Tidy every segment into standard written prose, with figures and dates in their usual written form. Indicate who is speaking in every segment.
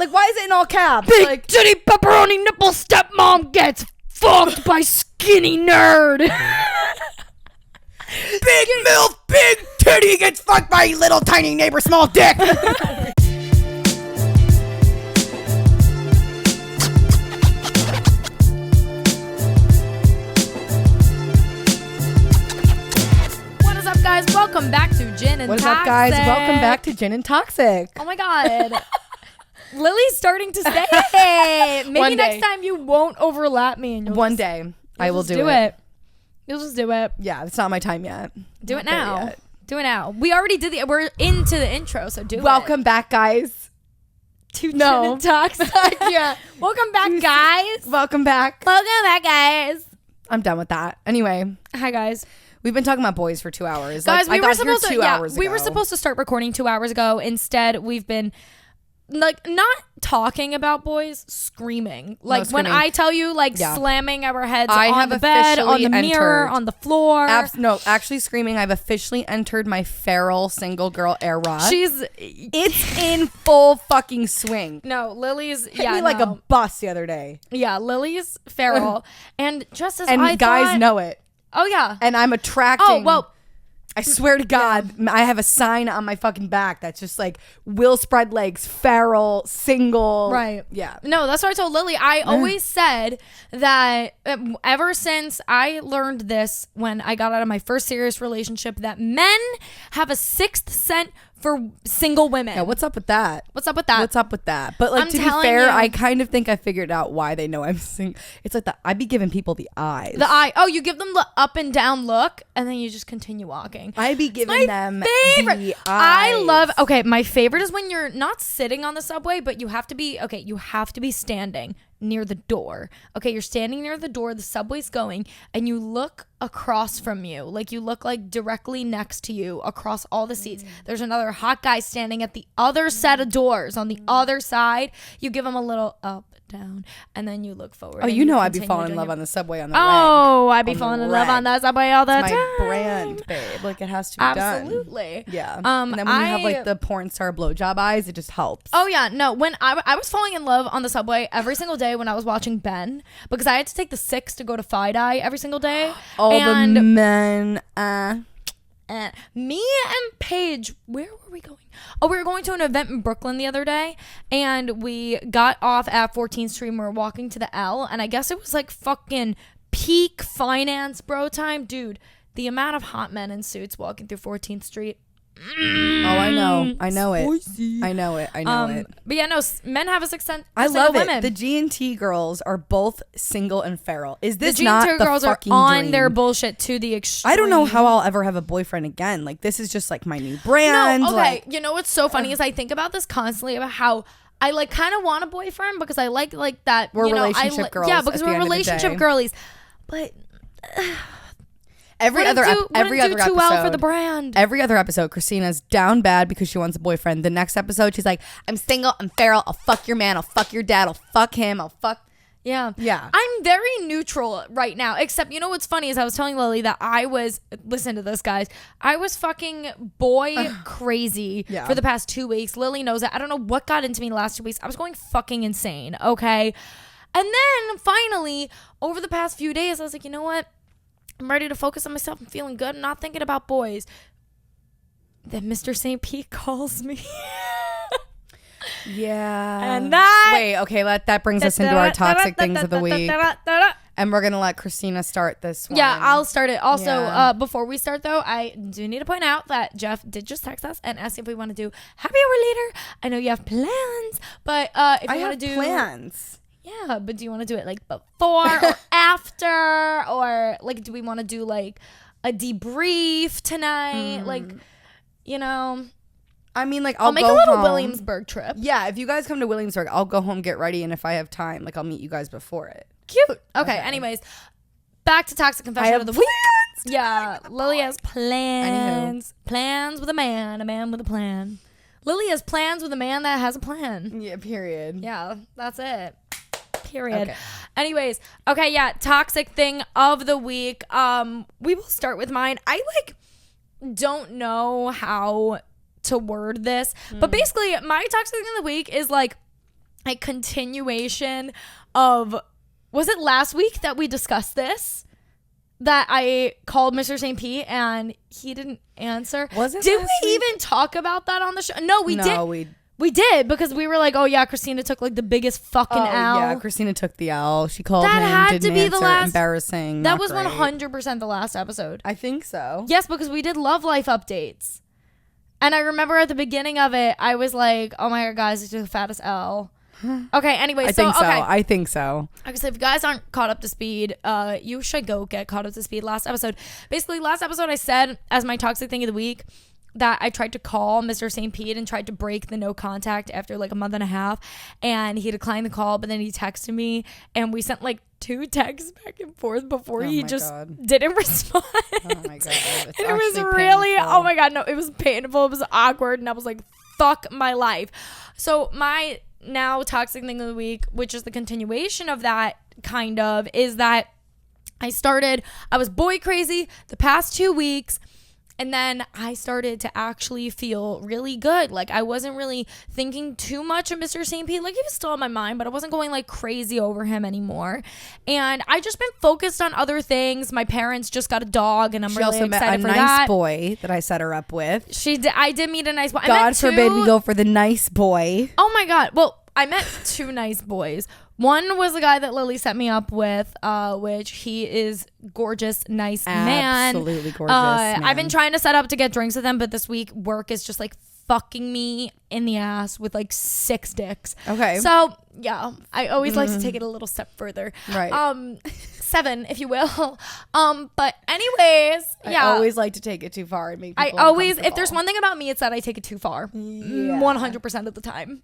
Speaker 1: Like, why is it in all caps?
Speaker 2: Big
Speaker 1: Like,
Speaker 2: titty pepperoni nipple stepmom gets fucked by skinny nerd.
Speaker 1: big MILF, big titty gets fucked by little tiny neighbor small dick.
Speaker 2: Guys, welcome back to Gin and Toxic.
Speaker 1: What is up, guys? Welcome back to Gin and Toxic.
Speaker 2: Oh my god. Lily's starting to say maybe
Speaker 1: One
Speaker 2: next
Speaker 1: day.
Speaker 2: time you won't overlap me and
Speaker 1: One day I will do it.
Speaker 2: You'll just do it.
Speaker 1: Yeah, it's not my time yet.
Speaker 2: Do it now. Do it now. We already did we're into the intro, so do it.
Speaker 1: Welcome back, guys.
Speaker 2: To Gin and Toxic.
Speaker 1: Yeah.
Speaker 2: Welcome back, guys.
Speaker 1: Welcome back.
Speaker 2: Welcome back, guys.
Speaker 1: I'm done with that. Anyway,
Speaker 2: Hi, guys.
Speaker 1: we've been talking about boys for 2 hours.
Speaker 2: Guys,
Speaker 1: Like,
Speaker 2: we were supposed to. Yeah,
Speaker 1: hours
Speaker 2: we were
Speaker 1: ago.
Speaker 2: supposed to start recording 2 hours ago. Instead, we've been like not talking about boys, screaming. Like when
Speaker 1: screaming.
Speaker 2: I tell you, like
Speaker 1: Yeah.
Speaker 2: slamming our heads
Speaker 1: I
Speaker 2: on
Speaker 1: have
Speaker 2: the bed, on the
Speaker 1: officially
Speaker 2: mirror,
Speaker 1: entered.
Speaker 2: on the floor.
Speaker 1: No, actually screaming. I've officially entered my feral single girl era. It's in full fucking swing.
Speaker 2: No, Lily's
Speaker 1: Hit me like a bus the other day.
Speaker 2: yeah, Lily's feral, and just as
Speaker 1: And
Speaker 2: I
Speaker 1: guys
Speaker 2: thought,
Speaker 1: know it.
Speaker 2: Oh yeah.
Speaker 1: And I'm attracting.
Speaker 2: Oh well.
Speaker 1: I swear to God, I have a sign on my fucking back that's just like will spread legs, feral, single.
Speaker 2: Right.
Speaker 1: Yeah.
Speaker 2: No, that's what I told Lily. I always said that ever since I learned this when I got out of my first serious relationship, that men have a sixth sense for single women.
Speaker 1: Yeah, what's up with that?
Speaker 2: What's up with that?
Speaker 1: What's up with that? But like,
Speaker 2: I'm
Speaker 1: to be
Speaker 2: telling
Speaker 1: fair,
Speaker 2: you.
Speaker 1: I kind of think I figured out why they know I'm single. It's like I be giving people the eyes.
Speaker 2: The eye. Oh, you give them the up and down look, and then you just continue walking.
Speaker 1: I be giving
Speaker 2: My
Speaker 1: them
Speaker 2: favorite.
Speaker 1: the
Speaker 2: I
Speaker 1: eyes.
Speaker 2: love. Okay, my favorite is when you're not sitting on the subway, but you have to be. Okay, you have to be standing near the door. Okay, you're standing near the door. The subway's going, and you look across from you, like you look like directly next to you across all the seats. There's another hot guy standing at the other set of doors on the other side. You give him a little up, down, and then you look forward.
Speaker 1: Oh,
Speaker 2: and
Speaker 1: you know I'd be
Speaker 2: continue
Speaker 1: falling in
Speaker 2: doing
Speaker 1: love
Speaker 2: it.
Speaker 1: on the subway on the
Speaker 2: Oh,
Speaker 1: reg.
Speaker 2: I'd be
Speaker 1: On
Speaker 2: falling
Speaker 1: the
Speaker 2: in love on
Speaker 1: reg.
Speaker 2: that subway all the
Speaker 1: It's
Speaker 2: time.
Speaker 1: my brand, babe. Like it has to be done.
Speaker 2: Absolutely.
Speaker 1: Yeah. And then when you have like the porn star blowjob eyes, it just helps.
Speaker 2: Oh yeah, no. When I was falling in love on the subway every single day when I was watching Ben, because I had to take the 6 to go to Fi-Dye every single day.
Speaker 1: All
Speaker 2: and
Speaker 1: the men.
Speaker 2: me and Paige, where were we going? Oh, we were going to an event in Brooklyn the other day, and we got off at 14th Street and we were walking to the L, and I guess it was like fucking peak finance bro time. Dude, the amount of hot men in suits walking through 14th Street.
Speaker 1: Oh, I know. I know it.
Speaker 2: Spicy.
Speaker 1: I know it. I know it.
Speaker 2: But yeah, no, men have a sixth sense.
Speaker 1: I
Speaker 2: single
Speaker 1: love
Speaker 2: women.
Speaker 1: it. The G&T girls are both single and feral. Is
Speaker 2: The
Speaker 1: this
Speaker 2: G&T
Speaker 1: not the
Speaker 2: girls are
Speaker 1: fucking
Speaker 2: on
Speaker 1: dream?
Speaker 2: their bullshit to the extreme.
Speaker 1: I don't know how I'll ever have a boyfriend again. Like this is just like my new brand.
Speaker 2: No, okay.
Speaker 1: Like,
Speaker 2: You know what's so funny is I think about this constantly about how I like kind of want a boyfriend because I like that.
Speaker 1: We're
Speaker 2: you know,
Speaker 1: relationship girls
Speaker 2: Yeah,
Speaker 1: at
Speaker 2: because
Speaker 1: the
Speaker 2: we're
Speaker 1: end of the
Speaker 2: relationship
Speaker 1: day.
Speaker 2: girlies. But
Speaker 1: every other
Speaker 2: wouldn't do
Speaker 1: episode,
Speaker 2: too well for the brand.
Speaker 1: Every other episode, Christina's down bad because she wants a boyfriend. The next episode, she's like, "I'm single, I'm feral. I'll fuck your man. I'll fuck your dad. I'll fuck him. I'll fuck."
Speaker 2: Yeah.
Speaker 1: Yeah.
Speaker 2: I'm very neutral right now. Except, you know what's funny is I was telling Lily that listen to this, guys. I was fucking boy crazy
Speaker 1: Yeah.
Speaker 2: for the past 2 weeks. Lily knows that. I don't know what got into me the last 2 weeks. I was going fucking insane, okay? And then finally, over the past few days, I was like, you know what? I'm ready to focus on myself. I'm feeling good. I'm not thinking about boys. Then Mr. St. Pete calls me.
Speaker 1: Yeah.
Speaker 2: And that...
Speaker 1: Wait, okay, that brings us into our toxic things of the week. And we're going to let Christina start this one.
Speaker 2: Yeah, I'll start it. Also,
Speaker 1: Yeah.
Speaker 2: before we start, though, I do need to point out that Jeff did just text us and ask if we want to do happy hour later. I know you have plans, but if you want to do
Speaker 1: plans.
Speaker 2: Yeah, but do you want to do it like before or after, or like do we want to do like a debrief tonight? Like, you know,
Speaker 1: I mean, like
Speaker 2: I'll make a
Speaker 1: go
Speaker 2: little
Speaker 1: home.
Speaker 2: Williamsburg trip.
Speaker 1: Yeah, if you guys come to Williamsburg, I'll go home, get ready, and if I have time, like I'll meet you guys before it.
Speaker 2: Cute. Okay. Anyways, back to toxic confession of the week. Yeah, Lily has plans. Plans with a man with a plan. Lily has plans with a man that has a plan.
Speaker 1: Yeah, period.
Speaker 2: Yeah, that's it. Period.
Speaker 1: Okay.
Speaker 2: Anyways, okay, yeah, toxic thing of the week. We will start with mine. I don't know how to word this, but basically my toxic thing of the week is like a continuation of, was it last week that we discussed this? That I called Mr. St. Pete and he didn't answer.
Speaker 1: Was it
Speaker 2: Did
Speaker 1: last
Speaker 2: we
Speaker 1: week?
Speaker 2: even talk about that on the show? No, we did. We did, because we were like, oh yeah, Christina took like the biggest fucking L.
Speaker 1: Yeah, Christina took the L. She called
Speaker 2: That
Speaker 1: him,
Speaker 2: had
Speaker 1: didn't
Speaker 2: to be the
Speaker 1: answer.
Speaker 2: last-
Speaker 1: Embarrassing.
Speaker 2: That
Speaker 1: not
Speaker 2: was
Speaker 1: great.
Speaker 2: 100% the last episode.
Speaker 1: I think so.
Speaker 2: Yes, because we did love life updates. And I remember at the beginning of it, I was like, oh my God, guys, it's the fattest L. Okay, anyway,
Speaker 1: I think so.
Speaker 2: okay.
Speaker 1: I think so.
Speaker 2: Like I said, if you guys aren't caught up to speed, you should go get caught up to speed. Last episode, I said as my toxic thing of the week that I tried to call Mr. St. Pete and tried to break the no contact after like a month and a half, and he declined the call, but then he texted me and we sent like 2 texts back and forth before he just didn't respond.
Speaker 1: Oh my God.
Speaker 2: It was really painful. Oh my God, no, it was painful. It was awkward, and I was like, fuck my life. So my now toxic thing of the week, which is the continuation of that kind of, is that I was boy crazy the past 2 weeks. And then I started to actually feel really good. Like, I wasn't really thinking too much of Mr. St. Pete. Like, he was still on my mind, but I wasn't going like crazy over him anymore. And I just been focused on other things. My parents just got a dog, and I'm really excited for that. She also met a nice
Speaker 1: boy that I set her up with.
Speaker 2: I did meet a nice boy.
Speaker 1: God forbid we go for the nice boy.
Speaker 2: Oh my God. Well, I met 2 nice boys. One was the guy that Lily set me up with, which he is gorgeous, nice man.
Speaker 1: Absolutely gorgeous man.
Speaker 2: I've been trying to set up to get drinks with him, but this week work is just like fucking me in the ass with like 6 dicks.
Speaker 1: Okay.
Speaker 2: So yeah, I always like to take it a little step further.
Speaker 1: Right.
Speaker 2: 7, if you will. But anyways, yeah.
Speaker 1: I always like to take it too far and make people
Speaker 2: if there's one thing about me, it's that I take it too far. Yeah. 100% of the time.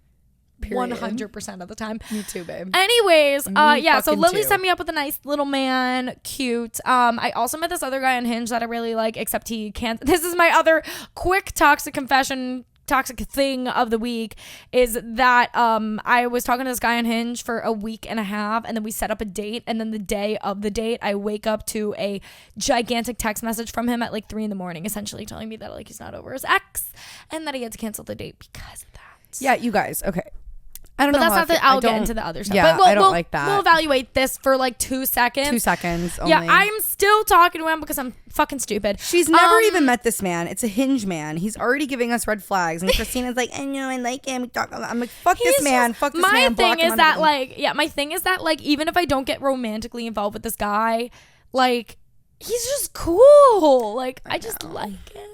Speaker 2: Period. 100% of the time.
Speaker 1: Me too, babe.
Speaker 2: Anyways, yeah, so Lily
Speaker 1: too.
Speaker 2: set me up with a nice little man, cute. I also met this other guy on Hinge that I really like, except he can't. This is my other quick toxic confession, toxic thing of the week, is that I was talking to this guy on Hinge for a week and a half, and then we set up a date, and then the day of the date, I wake up to a gigantic text message from him at like 3 a.m, essentially telling me that like he's not over his ex, and that he had to cancel the date because of that.
Speaker 1: Yeah, you guys, okay. I don't know.
Speaker 2: But that's not I'll get into the other stuff.
Speaker 1: Yeah,
Speaker 2: but
Speaker 1: I don't like that.
Speaker 2: We'll evaluate this for like 2 seconds.
Speaker 1: 2 seconds only.
Speaker 2: Yeah, I'm still talking to him because I'm fucking stupid.
Speaker 1: She's never even met this man. It's a Hinge man. He's already giving us red flags. And Christina's like, I know, I like him. I'm like, fuck this man. Fuck this man.
Speaker 2: My thing is that like, even if I don't get romantically involved with this guy, like, he's just cool. Like, I just like him.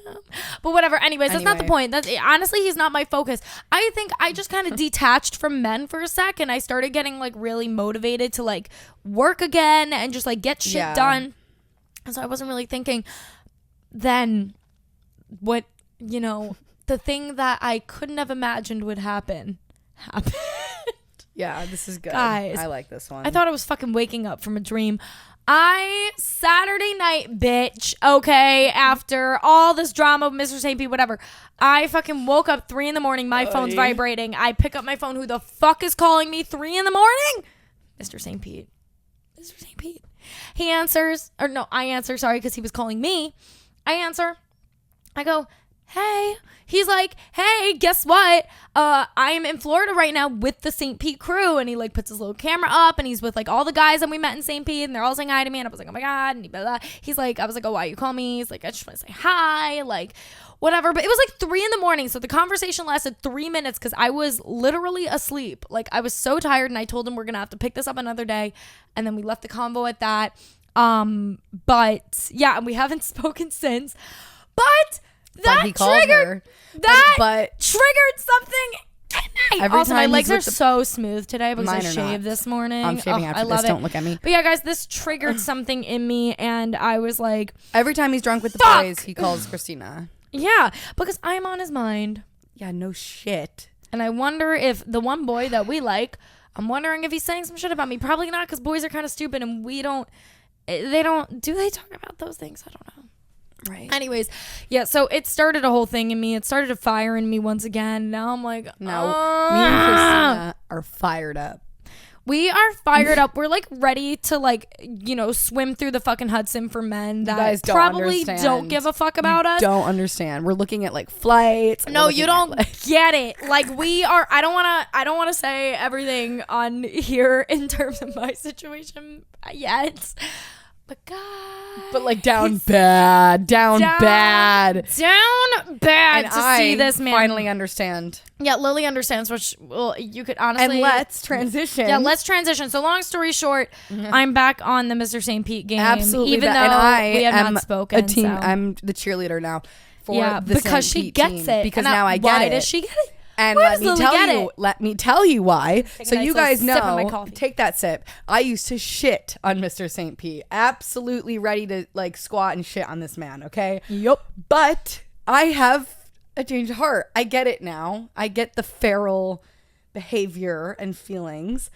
Speaker 2: But whatever. Anyways, that's not the point. Honestly, he's not my focus. I think I just kind of detached from men for a sec, and I started getting like really motivated to like work again and just like get shit done. And so I wasn't really thinking then what, the thing that I couldn't have imagined would happened.
Speaker 1: Yeah, this is good.
Speaker 2: Guys,
Speaker 1: I like this one.
Speaker 2: I thought I was fucking waking up from a dream. Saturday night, bitch, okay, after all this drama with Mr. St. Pete, whatever, I fucking woke up 3 a.m, my phone's vibrating, I pick up my phone, who the fuck is calling me 3 a.m? Mr. St. Pete. Mr. St. Pete. He answers, or no, I answer, sorry, because he was calling me. I answer, I go, hey. He's like, hey, guess what? I'm in Florida right now with the St. Pete crew. And he like puts his little camera up, and he's with like all the guys that we met in St. Pete, and they're all saying hi to me. And I was like, oh my God. And blah, blah. He's like, I was like, oh, why you call me? He's like, I just want to say hi, like whatever. But it was like 3 a.m. So the conversation lasted 3 minutes because I was literally asleep. Like, I was so tired, and I told him we're going to have to pick this up another day. And then we left the convo at that. But yeah, and we haven't spoken since. But that triggered something in me. Also, my legs are so smooth today because I shaved this morning.
Speaker 1: I'm shaving after this. Don't look at me.
Speaker 2: But yeah, guys, this triggered something in me, and I was like,
Speaker 1: every time he's drunk with the boys, he calls Christina.
Speaker 2: Yeah, because I'm on his mind.
Speaker 1: Yeah, no shit.
Speaker 2: And I wonder if the one boy that we like, I'm wondering if he's saying some shit about me. Probably not, because boys are kind of stupid, and do they talk about those things? I don't know.
Speaker 1: Right.
Speaker 2: Anyways, yeah, so it started a whole thing in me. It started a fire in me once again. Now I'm like,
Speaker 1: now me and Christina are fired up.
Speaker 2: We are fired up. We're like ready to like, swim through the fucking Hudson for men that
Speaker 1: guys don't
Speaker 2: probably
Speaker 1: understand.
Speaker 2: don't give a fuck about us.
Speaker 1: Don't understand. We're looking at like flights.
Speaker 2: No, you don't get it. Like we are. I don't want to say everything on here in terms of my situation yet. But God.
Speaker 1: But like down bad
Speaker 2: and to see this man.
Speaker 1: Finally understand.
Speaker 2: Yeah, Lily understands, which you could honestly.
Speaker 1: And let's transition.
Speaker 2: Yeah, let's transition. So long story short, I'm back on the Mr. St. Pete game.
Speaker 1: Absolutely.
Speaker 2: Even though we have not spoken.
Speaker 1: A team.
Speaker 2: So.
Speaker 1: I'm the cheerleader now for the
Speaker 2: because
Speaker 1: St.
Speaker 2: she
Speaker 1: Pete
Speaker 2: gets
Speaker 1: team.
Speaker 2: it.
Speaker 1: Because
Speaker 2: and
Speaker 1: now I get
Speaker 2: why
Speaker 1: it.
Speaker 2: Why does she get it?
Speaker 1: And
Speaker 2: let me
Speaker 1: tell you why. So
Speaker 2: a nice
Speaker 1: you
Speaker 2: little
Speaker 1: guys
Speaker 2: sip of my
Speaker 1: know,
Speaker 2: coffee.
Speaker 1: take that sip. I used to shit on Mr. St. Pete. Absolutely ready to like squat and shit on this man, okay?
Speaker 2: Yup.
Speaker 1: But I have a change of heart. I get it now. I get the feral behavior and feelings.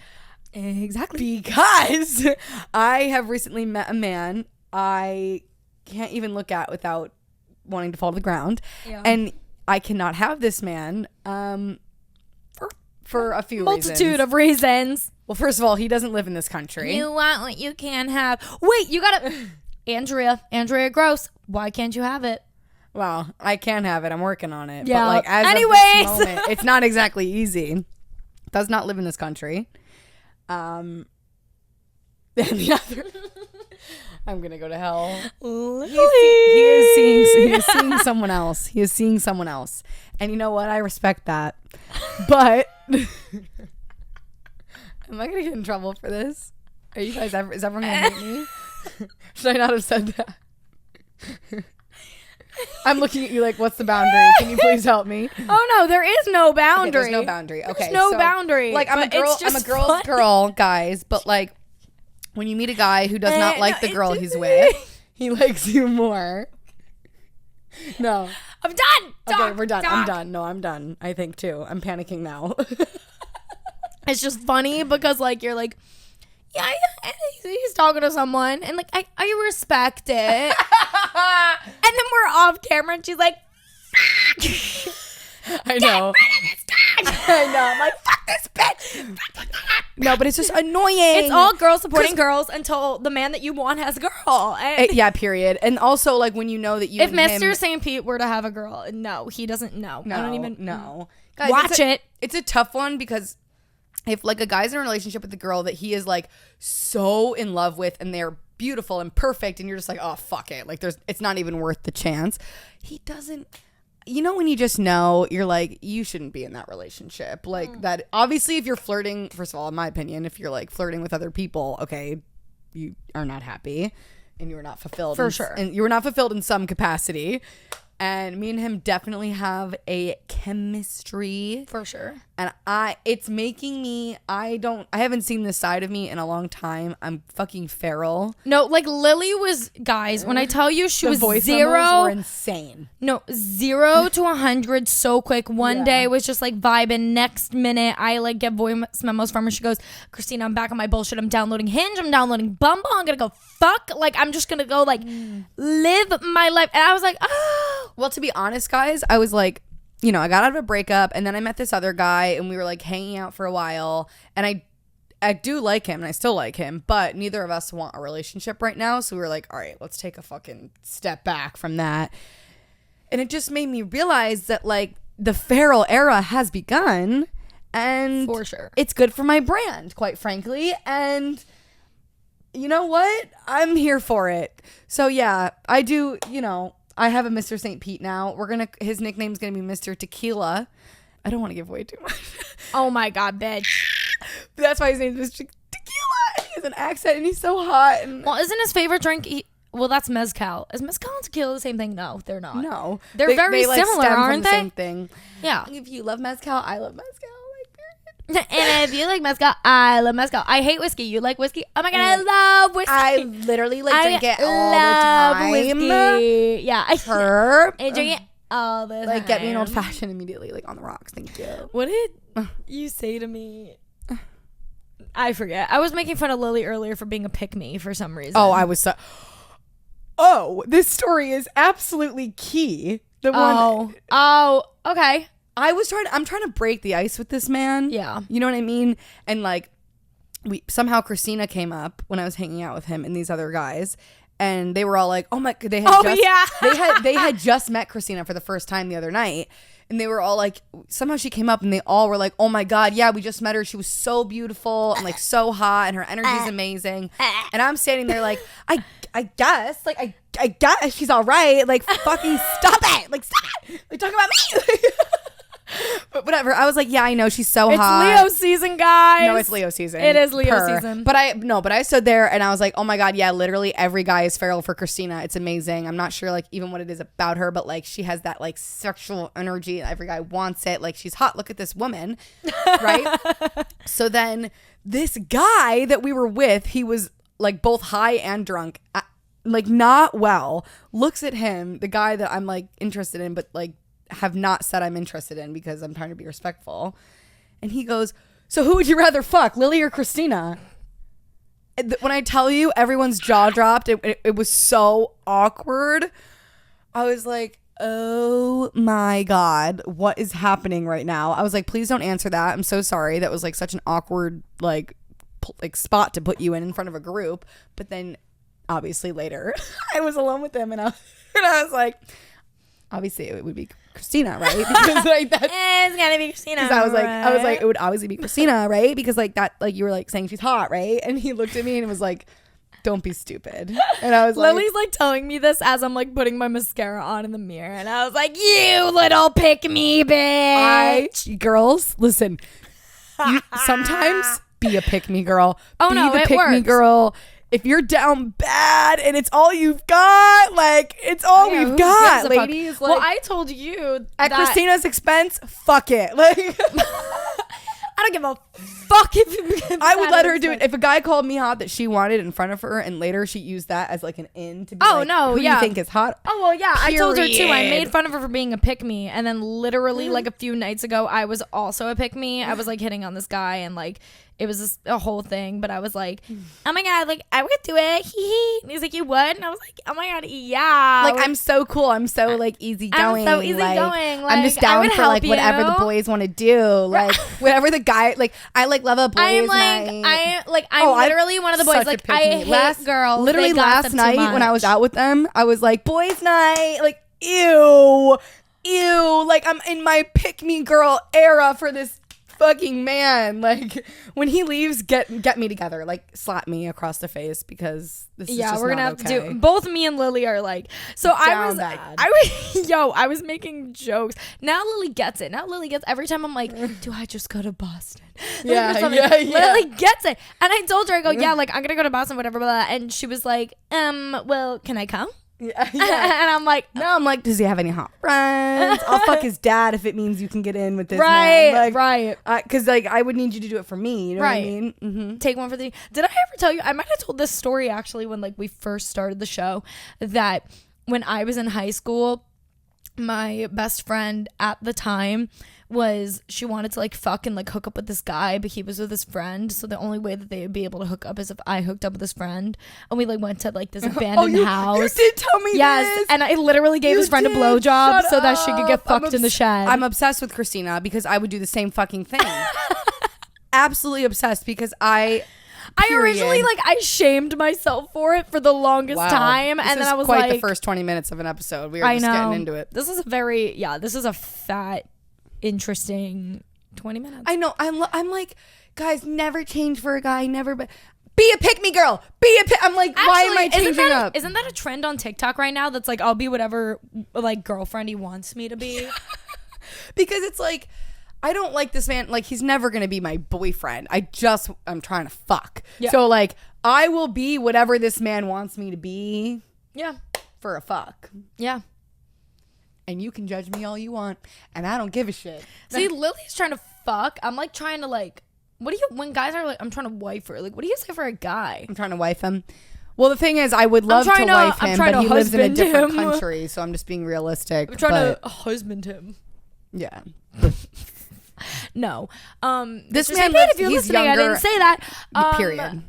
Speaker 2: Exactly.
Speaker 1: Because I have recently met a man I can't even look at without wanting to fall to the ground. Yeah. And I cannot have this man for a few
Speaker 2: multitude of reasons.
Speaker 1: Well, first of all, he doesn't live in this country.
Speaker 2: You want what you can have. Wait, you gotta Andrea Gross. Why can't you have it?
Speaker 1: Well, I can have it. I'm working on it.
Speaker 2: Yeah.
Speaker 1: But like, as
Speaker 2: anyways,
Speaker 1: of this moment, it's not exactly easy. Does not live in this country. And the other. I'm gonna go to hell. He is seeing someone else. He is seeing someone else, and you know what? I respect that. But am I gonna get in trouble for this? Are you guys ever? Is everyone gonna hate me? Should I not have said that? I'm looking at you like, what's the boundary? Can you please help me?
Speaker 2: Oh no, there is no boundary.
Speaker 1: Okay, there's no boundary. Okay,
Speaker 2: there's no boundary.
Speaker 1: Like I'm a girl's girl, guys. But like, when you meet a guy who does not like the girl he's with, he likes you more. No.
Speaker 2: I'm done.
Speaker 1: Okay, we're done. I'm done. No, I'm done. I think too. I'm panicking now.
Speaker 2: It's just funny because like you're like, yeah, he's talking to someone, and like I respect it. And then we're off camera, and she's like,
Speaker 1: I know.
Speaker 2: Get rid of this dog.
Speaker 1: I know. I'm like, fuck this bitch. No, but it's just annoying.
Speaker 2: It's all girls supporting girls until the man that you want has a girl.
Speaker 1: Yeah, period. And also, like, when you know that you
Speaker 2: if Mr. St. Pete were to have a girl, no, he doesn't know.
Speaker 1: No,
Speaker 2: I don't even
Speaker 1: know. Guys,
Speaker 2: watch it.
Speaker 1: It's a tough one because if like a guy's in a relationship with a girl that he is like so in love with and they're beautiful and perfect and you're just like, oh, fuck it. Like it's not even worth the chance. He doesn't. You know when you just know, you're like, you shouldn't be in that relationship. Like that, obviously, if you're flirting, first of all, in my opinion, if you're like flirting with other people, okay, you are not happy and you are not fulfilled.
Speaker 2: For sure.
Speaker 1: And you are not fulfilled in some capacity. And me and him definitely have a chemistry.
Speaker 2: For sure.
Speaker 1: And it's making me, I haven't seen this side of me in a long time. I'm fucking feral.
Speaker 2: No, like Lily was, guys, when I tell you she was
Speaker 1: voice
Speaker 2: zero.
Speaker 1: memos were insane.
Speaker 2: No, 0 to 100 so quick. One day was just like vibing. Next minute, I like get voice memos from her. She goes, Christina, I'm back on my bullshit. I'm downloading Hinge. I'm downloading Bumble. I'm going to go fuck. Like, I'm just going to go like live my life. And I was like, oh.
Speaker 1: Well, to be honest, guys, I was like, you know, I got out of a breakup and then I met this other guy and we were like hanging out for a while. And I do like him and I still like him, but neither of us want a relationship right now. So we were like, all right, let's take a fucking step back from that. And it just made me realize that like the feral era has begun and
Speaker 2: for sure
Speaker 1: it's good for my brand, quite frankly. And you know what? I'm here for it. So yeah, I do, you know, I have a Mr. St. Pete now. His nickname's gonna be Mr. Tequila. I don't want to give away too much.
Speaker 2: Oh my God, bitch.
Speaker 1: That's why his name's Mr. Tequila. He has an accent and he's so hot.
Speaker 2: Well, isn't his favorite drink? Well, that's mezcal. Is mezcal and tequila the same thing? No, they're not.
Speaker 1: No,
Speaker 2: they're very
Speaker 1: like,
Speaker 2: similar,
Speaker 1: stem
Speaker 2: aren't
Speaker 1: from
Speaker 2: they?
Speaker 1: the same thing.
Speaker 2: Yeah.
Speaker 1: If you love mezcal, I love mezcal.
Speaker 2: And if you like mezcal, I love mezcal. I hate whiskey. You like whiskey? Oh my God, I love whiskey.
Speaker 1: I literally like drink it all the time.
Speaker 2: Whiskey. Yeah.
Speaker 1: Her.
Speaker 2: I drink it all the time.
Speaker 1: Like, get me an old fashioned immediately, like on the rocks. Thank you.
Speaker 2: What did you say to me? I forget. I was making fun of Lily earlier for being a pick-me for some reason.
Speaker 1: Oh, I was so... Oh, this story is absolutely key. The one...
Speaker 2: Oh, okay.
Speaker 1: I'm trying to break the ice with this man.
Speaker 2: Yeah.
Speaker 1: You know what I mean? And like, somehow Christina came up when I was hanging out with him and these other guys, and they were all like, "Oh my!" They had just met Christina for the first time the other night, and they were all like, somehow she came up, and they all were like, "Oh my God, yeah, we just met her. She was so beautiful and like so hot, and her energy's amazing." And I'm standing there like, I guess, like I guess she's all right. Like fucking stop it, like stop it. Like talking about me. But whatever. I was like, yeah, I know she's so hot.
Speaker 2: It's Leo season, guys.
Speaker 1: No, it's Leo season.
Speaker 2: It is Leo season.
Speaker 1: But I stood there and I was like, oh my God, yeah, literally every guy is feral for Christina. It's amazing. I'm not sure like even what it is about her, but like she has that like sexual energy. Every guy wants it. Like she's hot. Look at this woman, right? So then this guy that we were with, he was like both high and drunk, like not well. Looks at him, the guy that I'm like interested in, but like have not said I'm interested in because I'm trying to be respectful. And he goes, so who would you rather fuck, Lily or Christina? When I tell you, everyone's jaw dropped. It was so awkward. I was like, oh my God, what is happening right now? I was like, please don't answer that. I'm so sorry. That was like such an awkward like spot to put you in front of a group. But then obviously later I was alone with him and I was like, obviously it would be Christina, right? Because like that's
Speaker 2: it's gonna be Christina.
Speaker 1: Because I was like, it would obviously be Christina, right? Because like that, like you were like saying she's hot, right? And he looked at me and was like, don't be stupid. And I was like,
Speaker 2: Lily's like telling me this as I'm like putting my mascara on in the mirror, and I was like, you little pick me bitch.
Speaker 1: Girls, listen, you sometimes be a pick me girl.
Speaker 2: Oh
Speaker 1: be
Speaker 2: no,
Speaker 1: the
Speaker 2: it
Speaker 1: pick
Speaker 2: works.
Speaker 1: me girl. If you're down bad and it's all you've got, like it's all we've got, ladies. Like,
Speaker 2: well, I told you
Speaker 1: at Christina's expense, fuck it. Like
Speaker 2: I don't give a fuck if
Speaker 1: I would let her do it. If a guy called me hot that she wanted in front of her and later she used that as like an in to be like,
Speaker 2: no,
Speaker 1: who
Speaker 2: yeah.
Speaker 1: you think is hot?
Speaker 2: Oh, well, yeah.
Speaker 1: Period.
Speaker 2: I told her too. I made fun of her for being a pick-me. And then literally like a few nights ago, I was also a pick-me. I was like hitting on this guy and like it was just a whole thing. But I was like, oh my God, like I would do it. And he's like, you would? And I was like, oh my God, yeah.
Speaker 1: Like I'm so cool. I'm so like easygoing.
Speaker 2: I'm so easygoing.
Speaker 1: Like, I'm just down for like whatever the boys want to do. Like whatever the guy, like I like love a boys night.
Speaker 2: I'm literally one of the boys. Like I hate girls.
Speaker 1: Literally last night when I was out with them, I was like, boys night. Like ew. Like I'm in my pick me girl era for this fucking man. Like when he leaves, get me together. Like slap me across the face because this is just
Speaker 2: we're gonna
Speaker 1: not
Speaker 2: have
Speaker 1: okay.
Speaker 2: to do. Both me and Lily are like. So
Speaker 1: Down
Speaker 2: I was making jokes. Now Lily gets it. Now Lily gets every time I'm like, do I just go to Boston?
Speaker 1: Yeah.
Speaker 2: Lily gets it, and I told her, I go, yeah, like I'm gonna go to Boston, whatever, blah, blah. And she was like, well, can I come?
Speaker 1: Yeah.
Speaker 2: And I'm like,
Speaker 1: now I'm like, does he have any hot friends? I'll fuck his dad if it means you can get in with this man. Like,
Speaker 2: right.
Speaker 1: Because like I would need you to do it for me. You know what I mean?
Speaker 2: Mm-hmm. Take one for the. Did I ever tell you? I might have told this story actually when like we first started the show, that when I was in high school, my best friend at the time she wanted to like fuck and like hook up with this guy, but he was with his friend, so the only way that they would be able to hook up is if I hooked up with his friend, and we like went to like this abandoned house.
Speaker 1: You did tell me this.
Speaker 2: And I literally gave his friend a blowjob so that she could get fucked in the shed.
Speaker 1: I'm obsessed with Christina because I would do the same fucking thing. Absolutely obsessed because I
Speaker 2: originally like I shamed myself for it for the longest time, and then I was
Speaker 1: quite
Speaker 2: like,
Speaker 1: the first 20 minutes of an episode. We were just getting into it.
Speaker 2: This is a fat, interesting 20 minutes.
Speaker 1: I know. I'm like, guys, never change for a guy. Never, but be a pick me girl. I'm like, actually, why am I changing up?
Speaker 2: Isn't that a trend on TikTok right now? That's like, I'll be whatever like girlfriend he wants me to be.
Speaker 1: Because it's like, I don't like this man. Like, he's never going to be my boyfriend. I'm trying to fuck. Yeah. So like, I will be whatever this man wants me to be.
Speaker 2: Yeah.
Speaker 1: For a fuck.
Speaker 2: Yeah.
Speaker 1: And you can judge me all you want, and I don't give a shit.
Speaker 2: See, Lily's trying to fuck. I'm like trying to like, when guys are like, I'm trying to wife her. Like, what do you say for a guy?
Speaker 1: I'm trying to wife him. Well, the thing is, I would love to wife him, but he lives in a different country, so I'm just being realistic.
Speaker 2: I'm trying to husband him.
Speaker 1: Yeah.
Speaker 2: No.
Speaker 1: This
Speaker 2: Mr.
Speaker 1: man,
Speaker 2: if you're listening, I didn't say that.
Speaker 1: Period.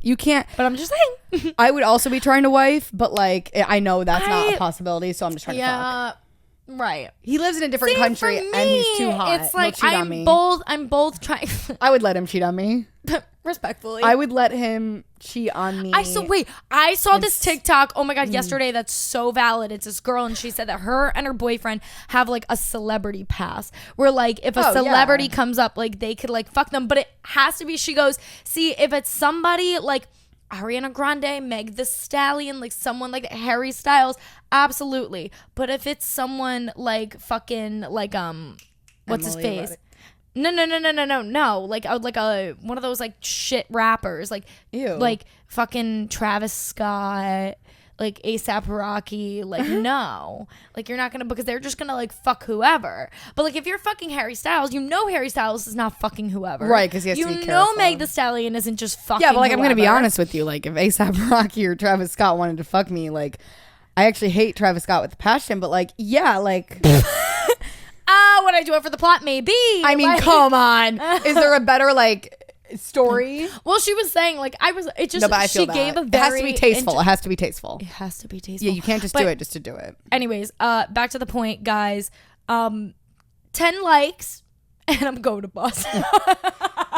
Speaker 1: You can't.
Speaker 2: But I'm just saying.
Speaker 1: I would also be trying to wife, but like I know that's not a possibility, so I'm just trying to fuck.
Speaker 2: Right.
Speaker 1: He lives in a different
Speaker 2: See,
Speaker 1: country
Speaker 2: for me,
Speaker 1: and he's too hot.
Speaker 2: It's like
Speaker 1: He'll cheat on me.
Speaker 2: I'm both trying.
Speaker 1: I would let him cheat on me.
Speaker 2: Respectfully.
Speaker 1: I would let him cheat on me.
Speaker 2: I saw this TikTok. Oh my God, yesterday. That's so valid. It's this girl, and she said that her and her boyfriend have like a celebrity pass, where like if a celebrity comes up, like they could like fuck them, but it has to be. She goes, see, if it's somebody like Ariana Grande, Meg the Stallion, like someone like Harry Styles, absolutely. But if it's someone like fucking like what's his face? No. Like a one of those like shit rappers, like
Speaker 1: ew,
Speaker 2: like fucking Travis Scott, like ASAP Rocky, like no, like you're not gonna, because they're just gonna like fuck whoever. But like if you're fucking Harry Styles, you know Harry Styles is not fucking whoever,
Speaker 1: right? Because he has to be careful. You know
Speaker 2: Meg the Stallion isn't just fucking.
Speaker 1: Yeah, but like
Speaker 2: whoever.
Speaker 1: I'm gonna be honest with you, like if ASAP Rocky or Travis Scott wanted to fuck me, like I actually hate Travis Scott with passion, but like yeah, like.
Speaker 2: Would I do it for the plot? Maybe.
Speaker 1: I mean, like, come on. Is there a better like story?
Speaker 2: Well, she was saying like it just.
Speaker 1: No, but I feel
Speaker 2: she
Speaker 1: that.
Speaker 2: gave a
Speaker 1: It
Speaker 2: very.
Speaker 1: has to be tasteful. It has to be tasteful.
Speaker 2: It has to be tasteful.
Speaker 1: Yeah, you can't just do it just to do it.
Speaker 2: Anyways, back to the point, guys. 10 likes, and I'm going to Boston.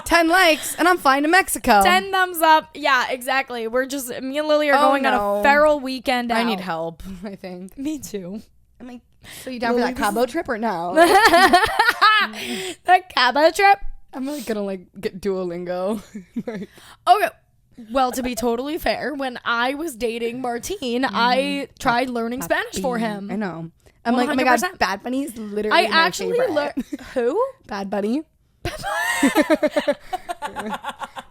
Speaker 1: 10 likes, and I'm flying to Mexico.
Speaker 2: 10 thumbs up. Yeah, exactly. Me and Lily are going on a feral weekend out.
Speaker 1: I need help, I think.
Speaker 2: Me too.
Speaker 1: I'm like, so you down for that Cabo trip or no?
Speaker 2: That Cabo trip?
Speaker 1: I'm like gonna like get Duolingo.
Speaker 2: Okay. Well, to be totally fair, when I was dating Martine, I tried learning Spanish for him.
Speaker 1: I know. I'm 100%. Like, oh my God, Bad Bunny is literally my favorite.
Speaker 2: Who?
Speaker 1: Bad Bunny.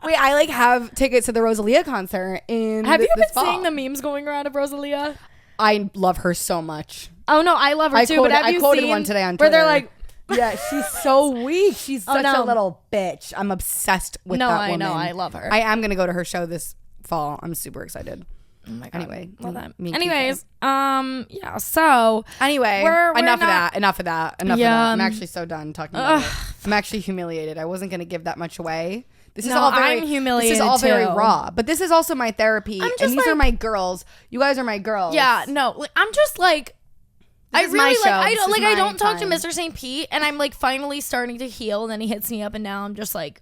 Speaker 1: Wait, I like have tickets to the Rosalia concert in
Speaker 2: Have you been
Speaker 1: fall.
Speaker 2: seeing the memes going around of Rosalia?
Speaker 1: I love her so much.
Speaker 2: Oh no, I love her too. But have you
Speaker 1: quoted
Speaker 2: seen
Speaker 1: one today on Twitter
Speaker 2: where they're like,
Speaker 1: yeah, she's so weak. She's such a little bitch. I'm obsessed with that woman.
Speaker 2: No, I love her.
Speaker 1: I am gonna go to her show this fall. I'm super excited.
Speaker 2: Oh my God.
Speaker 1: Anyway,
Speaker 2: love that. Anyways, yeah. So
Speaker 1: anyway, enough of that. I'm actually so done talking about it. I'm actually humiliated. I wasn't gonna give that much away.
Speaker 2: I'm humiliated.
Speaker 1: This is all
Speaker 2: too.
Speaker 1: very raw, but this is also my therapy, and these are my girls. You guys are my girls.
Speaker 2: Yeah, no, I'm just like, I really like. I don't talk to Mr. St. Pete, and I'm like finally starting to heal. And then he hits me up, and now I'm just like,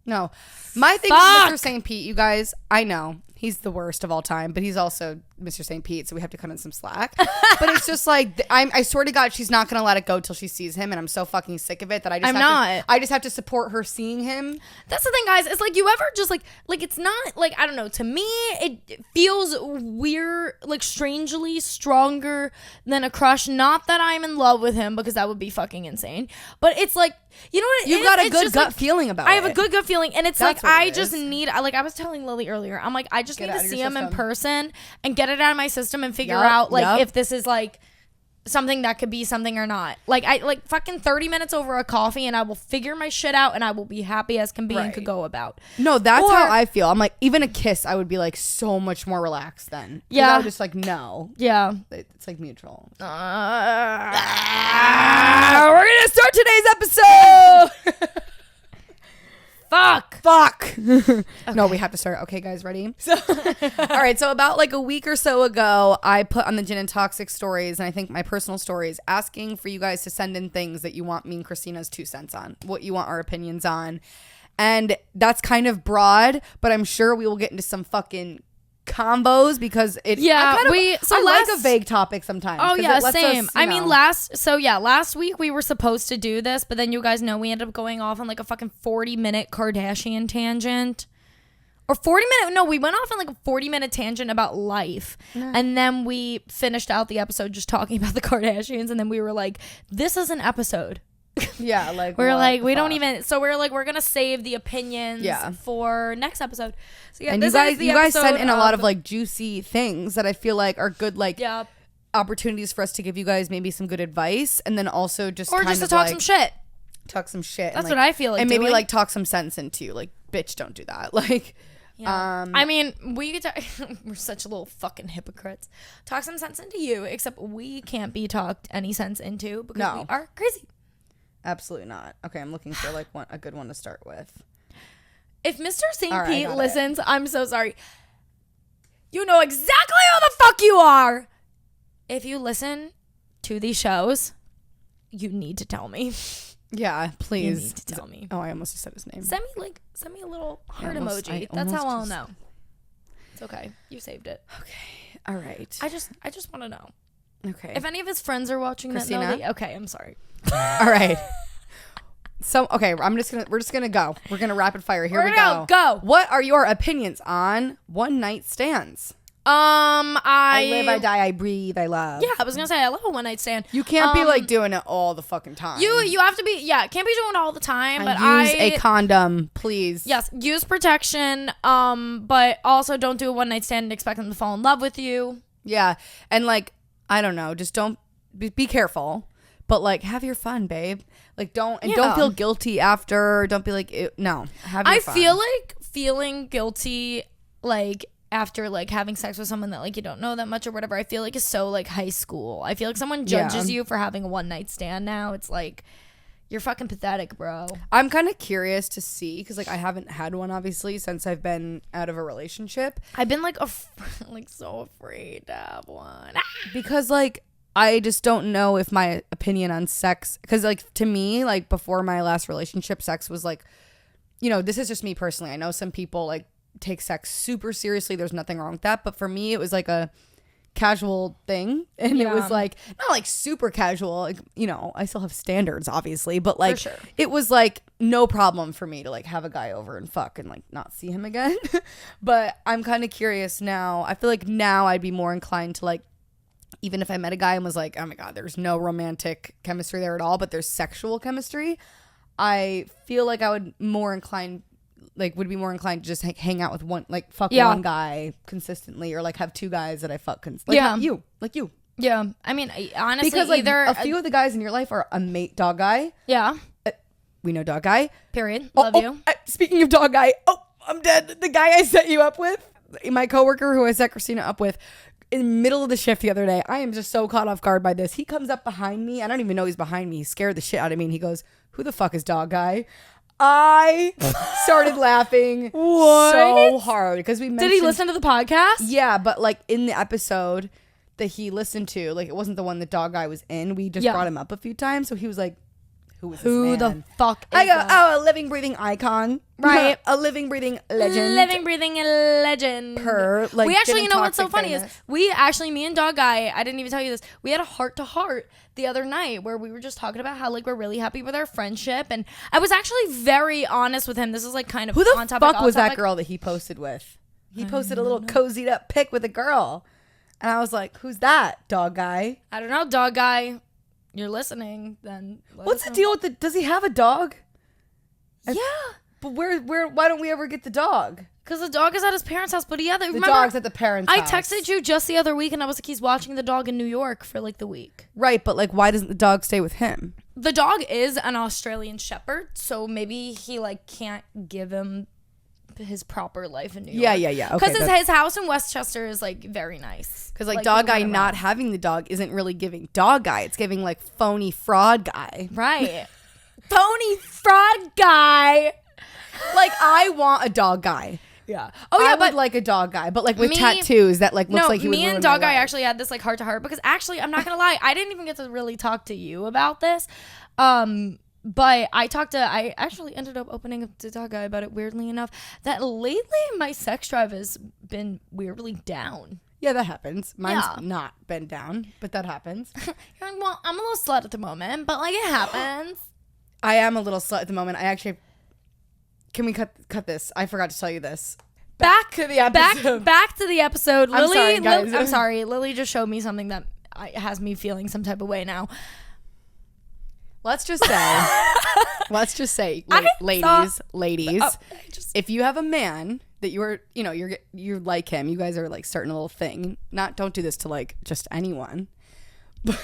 Speaker 1: no. My thing is Mr. St. Pete. You guys, I know he's the worst of all time, but he's also Mr. St. Pete, so we have to cut in some slack. But it's just like, I swear to God, she's not going to let it go till she sees him, and I'm so fucking sick of it that I just have to support her seeing him.
Speaker 2: That's the thing, guys. It's like, you ever just like it's not like, I don't know, to me, it feels weird, like strangely stronger than a crush. Not that I'm in love with him, because that would be fucking insane. But it's like, you know what?
Speaker 1: You've got a good gut feeling about it.
Speaker 2: I have a good gut feeling, and it's like, I just need, like I was telling Lily earlier, I'm like, I just need to see him in person and get it out of my system and figure out like if this is like something that could be something or not. Like I like fucking 30 minutes over a coffee, and I will figure my shit out, and I will be happy as can be and could go about.
Speaker 1: No, that's how I feel. I'm like, even a kiss, I would be like so much more relaxed then. Yeah, I would just like no.
Speaker 2: Yeah,
Speaker 1: it's like mutual.
Speaker 2: We're gonna start today's episode. Fuck.
Speaker 1: Okay. No, we have to start. Okay, guys, ready? All right, so about like a week or so ago, I put on the Gin and Toxic stories, and I think my personal stories, asking for you guys to send in things that you want me and Christina's 2 cents on, what you want our opinions on. And that's kind of broad, but I'm sure we will get into some fucking combos, because I like a vague topic sometimes.
Speaker 2: Oh yeah, same. I mean, last week we were supposed to do this, but then you guys know we ended up going off on like a fucking 40-minute Kardashian tangent. Or 40-minute, no, we went off on like a 40-minute tangent about life. Yeah. And then we finished out the episode just talking about the Kardashians, and then we were like, this is an episode.
Speaker 1: Yeah, like
Speaker 2: we're like, we don't even, so we're like, we're gonna save the opinions for next episode. So yeah,
Speaker 1: and you guys sent in a lot of like juicy things that I feel like are good, like opportunities for us to give you guys maybe some good advice, and then also just
Speaker 2: to talk some shit.
Speaker 1: That's
Speaker 2: like, what I feel like,
Speaker 1: and maybe like talk some sense into you. Like, bitch, don't do that. Like,
Speaker 2: I mean, we could we're such little fucking hypocrites. Talk some sense into you, except we can't be talked any sense into because we are crazy.
Speaker 1: Absolutely not. Okay, I'm looking for like a good one to start with.
Speaker 2: If Mr. St. Pete listens, I'm so sorry. You know exactly who the fuck you are. If you listen, to these shows, you need to tell me.
Speaker 1: Yeah, please.
Speaker 2: You need to tell me.
Speaker 1: Oh, I almost just said his name.
Speaker 2: Send me a little heart
Speaker 1: almost-
Speaker 2: emoji.
Speaker 1: I
Speaker 2: That's how I'll
Speaker 1: almost
Speaker 2: know. It's okay. You saved it.
Speaker 1: Okay. All right.
Speaker 2: I just want to know.
Speaker 1: Okay.
Speaker 2: If any of his friends are watching
Speaker 1: Christina?
Speaker 2: that, know okay, I'm sorry.
Speaker 1: All right. So, okay, we're just gonna go. We're gonna rapid fire. Here we go.
Speaker 2: Go.
Speaker 1: What are your opinions on one night stands? I live, I die, I breathe, I love.
Speaker 2: Yeah, I was gonna say I love a one night stand.
Speaker 1: You can't be like doing it all the fucking time.
Speaker 2: You have to be can't be doing it all the time. But
Speaker 1: use a condom, please.
Speaker 2: Yes, use protection. But also don't do a one night stand and expect them to fall in love with you.
Speaker 1: Yeah, and like I don't know, just don't be careful. But like have your fun, babe. Like don't feel guilty after. Don't be like no. Have your fun.
Speaker 2: I feel like feeling guilty like after like having sex with someone that like you don't know that much or whatever, I feel like is so like high school. I feel like someone judges you for having a one night stand now. It's like you're fucking pathetic, bro.
Speaker 1: I'm kind of curious to see because like I haven't had one obviously since I've been out of a relationship.
Speaker 2: I've been like like so afraid to have one
Speaker 1: because like I just don't know if my opinion on sex because like to me like before my last relationship, sex was like, you know, this is just me personally. I know some people like take sex super seriously. There's nothing wrong with that, but for me it was like a casual thing, and it was like not like super casual, like, you know, I still have standards obviously, but like
Speaker 2: for sure.
Speaker 1: It was like no problem for me to like have a guy over and fuck and like not see him again. But I'm kind of curious now. I feel like now I'd be more inclined to like, even if I met a guy and was like, oh my god, there's no romantic chemistry there at all, but there's sexual chemistry, I feel like I would be more inclined to just hang out with one, like fuck one guy consistently, or like have two guys that I fuck like you.
Speaker 2: Yeah, I mean, honestly,
Speaker 1: because like
Speaker 2: either
Speaker 1: a few of the guys in your life are a mate dog guy.
Speaker 2: Yeah,
Speaker 1: we know dog guy.
Speaker 2: Period. Love you.
Speaker 1: Speaking of dog guy, I'm dead. The guy I set you up with, my coworker who I set Christina up with, in the middle of the shift the other day, I am just so caught off guard by this. He comes up behind me. I don't even know he's behind me. He scared the shit out of me. And he goes, "Who the fuck is dog guy?" I started laughing so hard because we mentioned.
Speaker 2: Did he listen to the podcast?
Speaker 1: Yeah, but like in the episode that he listened to, like it wasn't the one that dog guy was in. We just brought him up a few times, so he was like, "Who is this man?
Speaker 2: the fuck?"
Speaker 1: I go, "Oh, a living, breathing icon,
Speaker 2: right?
Speaker 1: A living, breathing legend,
Speaker 2: living, breathing legend."
Speaker 1: Like
Speaker 2: we actually, you know what's so
Speaker 1: toxic
Speaker 2: funny
Speaker 1: famous.
Speaker 2: is we actually, me and dog guy, I didn't even tell you this. We had a heart to heart the other night where we were just talking about how like we're really happy with our friendship, and I was actually very honest with him. This is like kind of
Speaker 1: who the
Speaker 2: on topic,
Speaker 1: fuck was that
Speaker 2: topic.
Speaker 1: girl that he posted with? He posted a little cozied up pic with a girl, and I was like, "Who's that dog guy?"
Speaker 2: I don't know, dog guy. You're listening, then
Speaker 1: What's the deal with the? Does he have a dog?
Speaker 2: Yeah,
Speaker 1: but where? Why don't we ever get the dog?
Speaker 2: because the dog is at his parents' house. But yeah,
Speaker 1: The dog's at the parents'
Speaker 2: I
Speaker 1: house.
Speaker 2: texted you just the other week, and I was like, he's watching the dog in New York for like the week.
Speaker 1: Right, but like, why doesn't the dog stay with him?
Speaker 2: The dog is an Australian Shepherd, so maybe he like can't give him his proper life in New York.
Speaker 1: Yeah.
Speaker 2: Because his house in Westchester is like very nice.
Speaker 1: Because like dog guy not having the dog isn't really giving dog guy. It's giving like phony fraud guy.
Speaker 2: Right. Phony fraud guy.
Speaker 1: Like I want a dog guy.
Speaker 2: Yeah.
Speaker 1: Oh yeah, but like a dog guy, but like with tattoos that like looks like he would
Speaker 2: me
Speaker 1: ruin
Speaker 2: and
Speaker 1: my
Speaker 2: dog guy
Speaker 1: life.
Speaker 2: actually had this like heart to heart because actually I'm not gonna lie, I didn't even get to really talk to you about this. But I actually ended up opening up to dog guy about it, weirdly enough, that lately my sex drive has been weirdly down.
Speaker 1: Yeah, that happens. Mine's not been down, but that happens.
Speaker 2: You're like, well, I'm a little slut at the moment, but like it happens.
Speaker 1: I am a little slut at the moment. I actually can we cut this? I forgot to tell you this. Back to the episode.
Speaker 2: Back to the episode.
Speaker 1: I'm sorry, guys.
Speaker 2: I'm sorry. Lily just showed me something that has me feeling some type of way now.
Speaker 1: Let's just say, ladies, if you have a man that you like him, you guys are like starting a little thing. Don't do this to like just anyone. But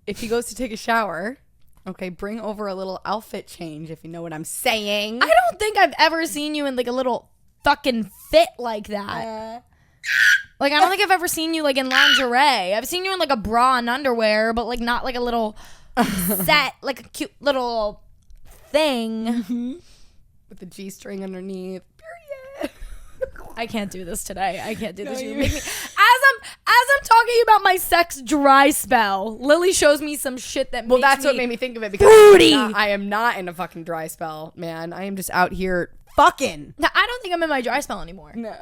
Speaker 1: if he goes to take a shower, okay, bring over a little outfit change, if you know what I'm saying.
Speaker 2: I don't think I've ever seen you in like a little fucking fit like that. Like I don't think I've ever seen you like in lingerie. I've seen you in like a bra and underwear, but like not like a little set, like a cute little thing
Speaker 1: with the G-string underneath. Period.
Speaker 2: I can't do this today. I can't do this. You make me as I'm talking me about my sex dry spell. Lily shows me some shit that
Speaker 1: Well,
Speaker 2: makes
Speaker 1: that's
Speaker 2: me
Speaker 1: what made me think of it, because
Speaker 2: fruity.
Speaker 1: I am not in a fucking dry spell, man. I am just out here fucking.
Speaker 2: Now, I don't think I'm in my dry spell anymore.
Speaker 1: No.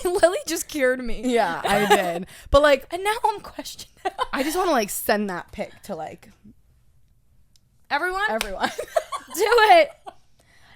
Speaker 2: Lily just cured me.
Speaker 1: Yeah, I did. But like,
Speaker 2: And now I'm questioning.
Speaker 1: I just want to like send that pic to like
Speaker 2: Everyone?
Speaker 1: everyone.
Speaker 2: Do it.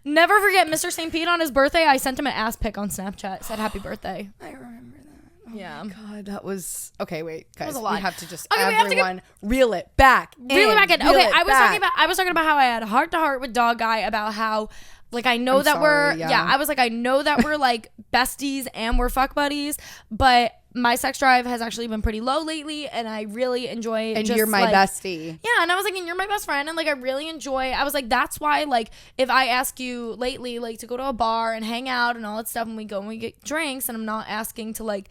Speaker 2: Never forget Mr. St. Pete on his birthday. I sent him an ass pic on Snapchat. Said happy birthday.
Speaker 1: I remember that. Oh
Speaker 2: Yeah.
Speaker 1: my God, that was okay. Wait, guys,
Speaker 2: was a lot.
Speaker 1: we have to just
Speaker 2: Okay, we have to
Speaker 1: everyone reel it back.
Speaker 2: Really back in.
Speaker 1: Reel
Speaker 2: Okay,
Speaker 1: it
Speaker 2: I was
Speaker 1: back.
Speaker 2: talking about how I had heart to heart with Dog Guy about how like I know
Speaker 1: I'm
Speaker 2: that we're
Speaker 1: sorry, yeah.
Speaker 2: I was like I know that we're like besties and we're fuck buddies, but my sex drive has actually been pretty low lately, and I really enjoy.
Speaker 1: And
Speaker 2: just,
Speaker 1: you're my
Speaker 2: like,
Speaker 1: bestie.
Speaker 2: Yeah, and I was like, and you're my best friend, and like I really enjoy. I was like, that's why like if I ask you lately like to go to a bar and hang out and all that stuff, and we go and we get drinks, and I'm not asking to like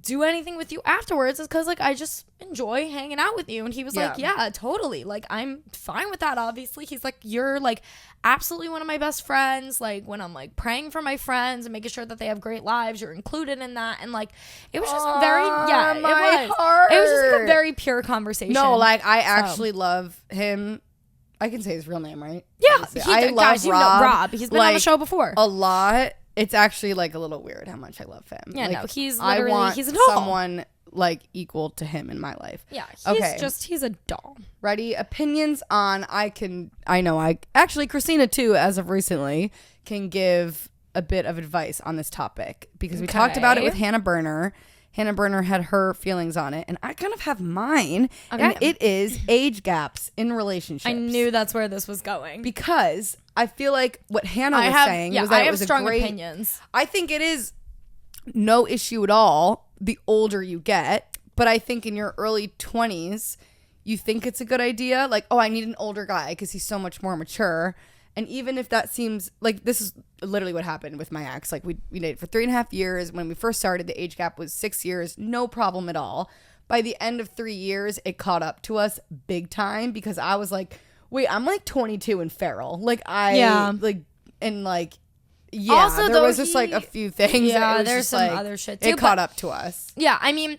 Speaker 2: do anything with you afterwards, is because like I just enjoy hanging out with you. And he was like, yeah, totally, like I'm fine with that. Obviously, he's like, you're like absolutely one of my best friends. Like when I'm like praying for my friends and making sure that they have great lives, you're included in that. And like it was just very it was just like a very pure conversation.
Speaker 1: No, like I actually love him. I can say his real name, right?
Speaker 2: Yeah,
Speaker 1: I love
Speaker 2: guys, you know Rob. He's been on the
Speaker 1: like,
Speaker 2: show before.
Speaker 1: a lot. It's actually like a little weird how much I love him.
Speaker 2: Yeah,
Speaker 1: like,
Speaker 2: no, he's
Speaker 1: I
Speaker 2: literally
Speaker 1: want
Speaker 2: he's a doll.
Speaker 1: someone like equal to him in my life.
Speaker 2: Yeah, he's
Speaker 1: Okay.
Speaker 2: he's a doll.
Speaker 1: Ready? Opinions on actually Christina too, as of recently, can give a bit of advice on this topic, because we talked about it with Hannah Berner. Hannah Berner had her feelings on it, and I kind of have mine.
Speaker 2: Okay.
Speaker 1: And it is age gaps in relationships.
Speaker 2: I knew that's where this was going.
Speaker 1: Because I feel like what Hannah was saying was that
Speaker 2: I
Speaker 1: it
Speaker 2: have
Speaker 1: was
Speaker 2: strong
Speaker 1: a great
Speaker 2: opinions.
Speaker 1: I think it is no issue at all the older you get, but I think in your early 20s, you think it's a good idea. Like, oh, I need an older guy because he's so much more mature. And even if that seems like, this is literally what happened with my ex. Like we dated for 3.5 years. When we first started, the age gap was 6 years, no problem at all. By the end of 3 years, it caught up to us big time, because I was like, wait, I'm like 22 and feral. Like
Speaker 2: Yeah.
Speaker 1: Also, there was just like a few things.
Speaker 2: Yeah,
Speaker 1: that it was
Speaker 2: there's
Speaker 1: just,
Speaker 2: some
Speaker 1: like,
Speaker 2: other shit too.
Speaker 1: It caught up to us.
Speaker 2: Yeah, I mean,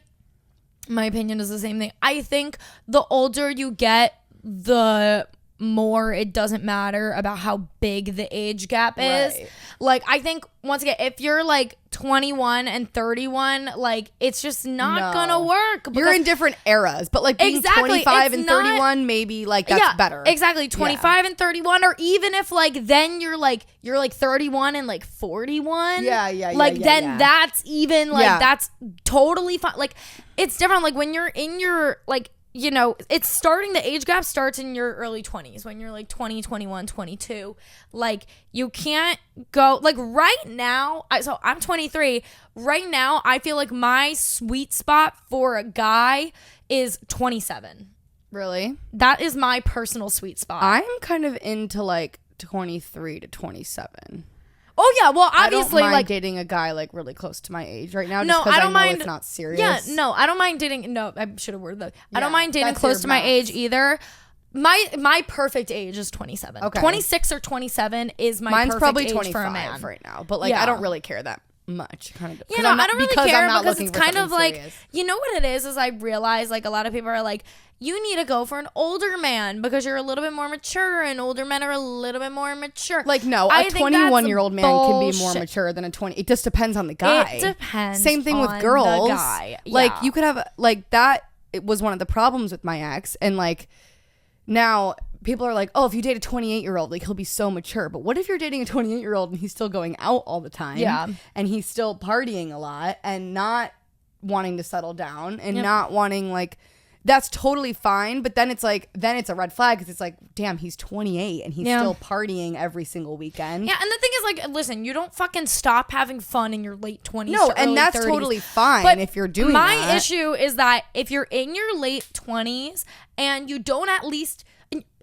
Speaker 2: my opinion is the same thing. I think the older you get, the more it doesn't matter about how big the age gap is.
Speaker 1: Right.
Speaker 2: Like, I think, once again, if you're like 21 and 31, like it's just not gonna work.
Speaker 1: You're in different eras, but like being
Speaker 2: Exactly,
Speaker 1: 25
Speaker 2: it's
Speaker 1: and
Speaker 2: not-
Speaker 1: 31, maybe like that's better.
Speaker 2: Exactly. 25 and 31, or even if like then you're like 31 and like 41. Like then that's even like that's totally fine. Like it's different. Like when you're in your like, you know, it's starting, the age gap starts in your early 20s, when you're like 20, 21, 22. Like you can't go like right now. So I'm 23 right now. I feel like my sweet spot for a guy is 27.
Speaker 1: Really?
Speaker 2: That is my personal sweet spot.
Speaker 1: I'm kind of into like 23 to 27.
Speaker 2: Oh yeah, well obviously
Speaker 1: I don't mind
Speaker 2: like
Speaker 1: dating a guy like really close to my age right now.
Speaker 2: No,
Speaker 1: just 'cause
Speaker 2: I don't
Speaker 1: know
Speaker 2: mind.
Speaker 1: It's not serious.
Speaker 2: Yeah, no, I don't mind dating. No, I should have worded that. I don't
Speaker 1: Yeah,
Speaker 2: mind dating
Speaker 1: that's
Speaker 2: close
Speaker 1: your
Speaker 2: to my
Speaker 1: max.
Speaker 2: age either. My perfect age is 27.
Speaker 1: Okay.
Speaker 2: 26 or 27 is my
Speaker 1: Mine's
Speaker 2: perfect
Speaker 1: probably
Speaker 2: age
Speaker 1: 25
Speaker 2: for a man
Speaker 1: right now, but like
Speaker 2: Yeah.
Speaker 1: I don't really care that much. Kind of.
Speaker 2: You know, I don't really care because
Speaker 1: looking
Speaker 2: it's
Speaker 1: for
Speaker 2: kind of
Speaker 1: something
Speaker 2: like,
Speaker 1: serious.
Speaker 2: you know what it is I realize like a lot of people are like, you need to go for an older man because you're a little bit more mature, and older men are a little bit more mature.
Speaker 1: Like, no,
Speaker 2: I
Speaker 1: a
Speaker 2: think
Speaker 1: 21-year-old man can be more
Speaker 2: bullshit.
Speaker 1: mature than a 20. It just depends on the guy.
Speaker 2: It depends.
Speaker 1: Same thing with
Speaker 2: on
Speaker 1: girls.
Speaker 2: The guy.
Speaker 1: Like,
Speaker 2: Yeah.
Speaker 1: you could have, like, that it was one of the problems with my ex. And, like, now people are like, oh, if you date a 28-year-old, like, he'll be so mature. But what if you're dating a 28-year-old and he's still going out all the time?
Speaker 2: Yeah.
Speaker 1: And he's still partying a lot and not wanting to settle down and
Speaker 2: Yep.
Speaker 1: not wanting, like, that's totally fine, but then it's like, then it's a red flag, because it's like, damn, he's 28 and he's still partying every single weekend.
Speaker 2: Yeah, and the thing is, like, listen, you don't fucking stop having fun in your late 20s.
Speaker 1: No,
Speaker 2: to
Speaker 1: and
Speaker 2: early
Speaker 1: that's
Speaker 2: 30s.
Speaker 1: totally fine
Speaker 2: But
Speaker 1: if you're doing
Speaker 2: my
Speaker 1: that.
Speaker 2: issue is that if you're in your late 20s and you don't at least,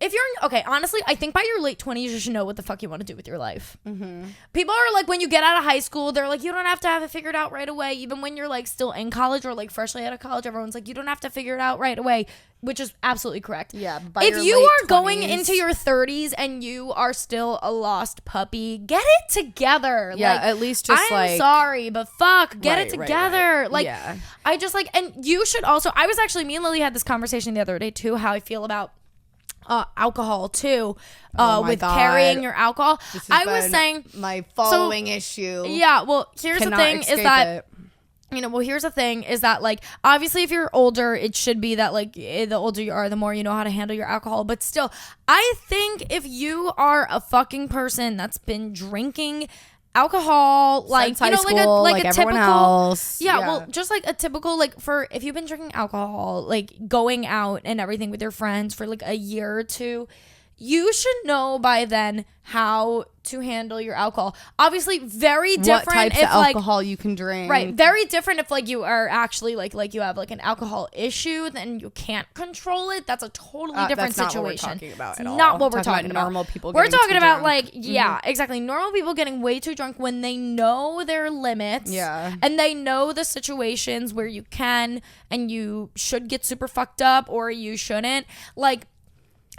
Speaker 2: if you're okay, honestly, I think by your late 20s you should know what the fuck you want to do with your life. People are like, when you get out of high school, they're like, you don't have to have it figured out right away. Even when you're like still in college or like freshly out of college, everyone's like, you don't have to figure it out right away, which is absolutely correct.
Speaker 1: Yeah.
Speaker 2: If you are going into your 30s and you are still a lost puppy, get it together.
Speaker 1: Yeah,
Speaker 2: like,
Speaker 1: at least just
Speaker 2: I'm sorry, but fuck, get it together.
Speaker 1: Right.
Speaker 2: Like,
Speaker 1: yeah.
Speaker 2: I just like, and you should also, I was actually, me and Lily had this conversation the other day too, how I feel about alcohol too, with
Speaker 1: God.
Speaker 2: carrying your alcohol. I was
Speaker 1: been
Speaker 2: saying
Speaker 1: my following issue.
Speaker 2: Yeah, well, here's the
Speaker 1: Cannot
Speaker 2: thing is
Speaker 1: escape
Speaker 2: that
Speaker 1: it.
Speaker 2: here's the thing is that like obviously if you're older, it should be that like the older you are, the more you know how to handle your alcohol. But still, I think if you are a fucking person that's been drinking alcohol like
Speaker 1: Since high school,
Speaker 2: like a
Speaker 1: everyone
Speaker 2: typical
Speaker 1: else.
Speaker 2: yeah, well, just like a typical like for if you've been drinking alcohol, like going out and everything with your friends for like a year or two, you should know by then how to handle your alcohol. Obviously, very different
Speaker 1: what types
Speaker 2: if
Speaker 1: of
Speaker 2: like
Speaker 1: alcohol you can drink.
Speaker 2: right, very different if like you are actually like you have like an alcohol issue, then you can't control it. That's a totally different
Speaker 1: that's
Speaker 2: situation.
Speaker 1: Not what we're talking about
Speaker 2: It's
Speaker 1: at all.
Speaker 2: not what we're talking about.
Speaker 1: Normal people.
Speaker 2: We're
Speaker 1: getting
Speaker 2: talking
Speaker 1: too
Speaker 2: about
Speaker 1: drunk.
Speaker 2: like yeah, exactly. Normal people getting way too drunk when they know their limits.
Speaker 1: Yeah.
Speaker 2: And they know the situations where you can and you should get super fucked up or you shouldn't. Like,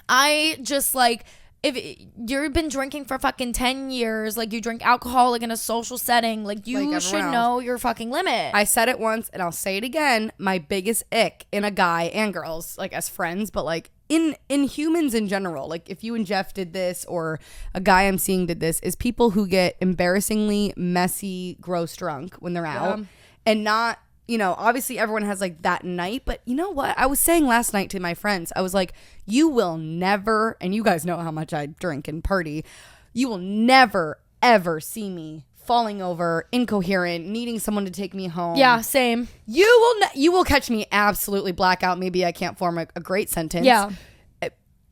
Speaker 2: I just like, if you've been drinking for fucking 10 years, like you drink alcohol like in a social setting, like you
Speaker 1: Like
Speaker 2: should
Speaker 1: everyone
Speaker 2: know your fucking limit.
Speaker 1: I said it once and I'll say it again. My biggest ick in a guy and girls, like as friends, but like in humans in general, like if you and Jeff did this or a guy I'm seeing did this, is people who get embarrassingly messy, gross drunk when they're out and not, you know, obviously everyone has like that night, but you know what? I was saying last night to my friends, I was like, you will never, and you guys know how much I drink and party, you will never, ever see me falling over, incoherent, needing someone to take me home.
Speaker 2: Yeah, same.
Speaker 1: You will catch me absolutely blackout. Maybe I can't form a great sentence.
Speaker 2: Yeah.